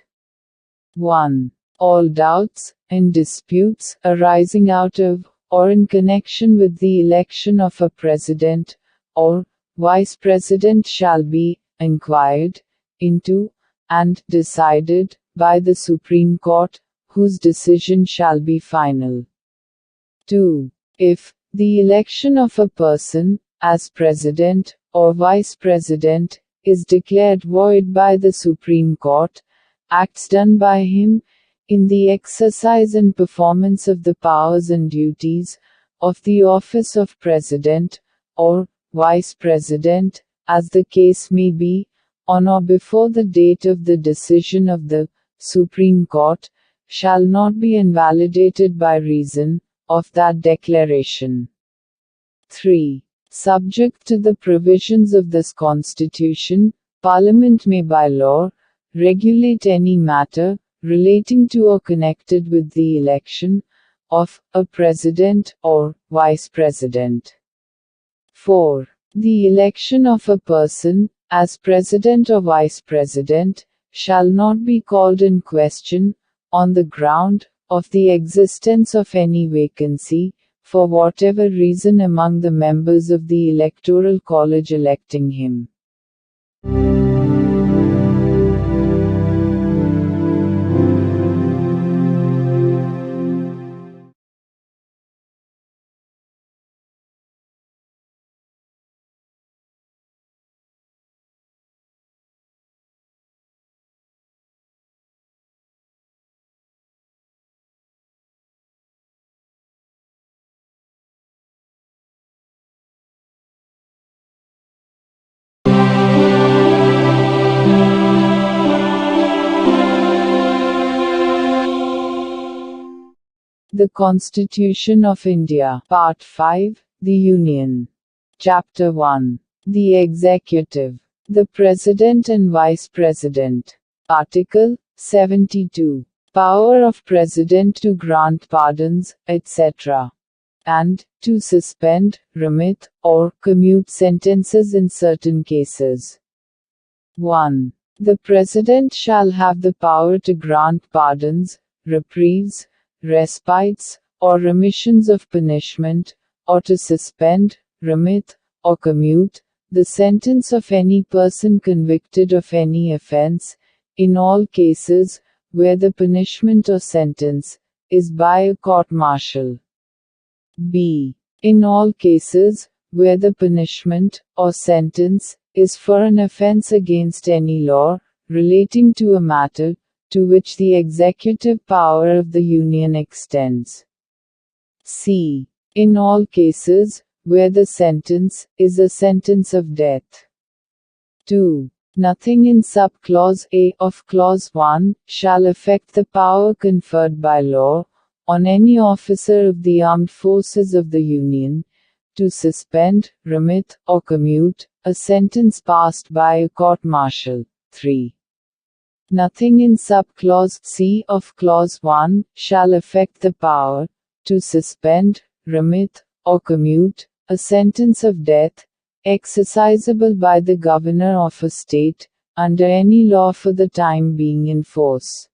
1. All doubts and disputes arising out of, or in connection with the election of a President or Vice President shall be inquired into and decided by the Supreme Court, whose decision shall be final. 2. If the election of a person as President or Vice President is declared void by the Supreme Court, acts done by him in the exercise and performance of the powers and duties of the office of President or Vice President, as the case may be, on or before the date of the decision of the Supreme Court, shall not be invalidated by reason of that declaration. 3. Subject to the provisions of this Constitution, Parliament may by law regulate any matter relating to or connected with the election of a President or Vice President. 4. The election of a person as President or Vice President shall not be called in question on the ground of the existence of any vacancy, for whatever reason among the members of the Electoral College electing him. The Constitution of India. Part 5. The Union. Chapter 1. The Executive. The President and Vice President. Article 72. Power of President to grant pardons, etc. and to suspend, remit, or commute sentences in certain cases. 1. The President shall have the power to grant pardons, reprieves, respites, or remissions of punishment, or to suspend, remit, or commute the sentence of any person convicted of any offense, in all cases where the punishment or sentence is by a court-martial. B. In all cases where the punishment or sentence is for an offense against any law relating to a matter to which the executive power of the Union extends. C. In all cases where the sentence is a sentence of death. 2. Nothing in sub-clause A of clause 1 shall affect the power conferred by law on any officer of the armed forces of the Union to suspend, remit, or commute a sentence passed by a court-martial. 3. Nothing in sub-clause C of clause 1 shall affect the power to suspend, remit, or commute a sentence of death exercisable by the governor of a state under any law for the time being in force.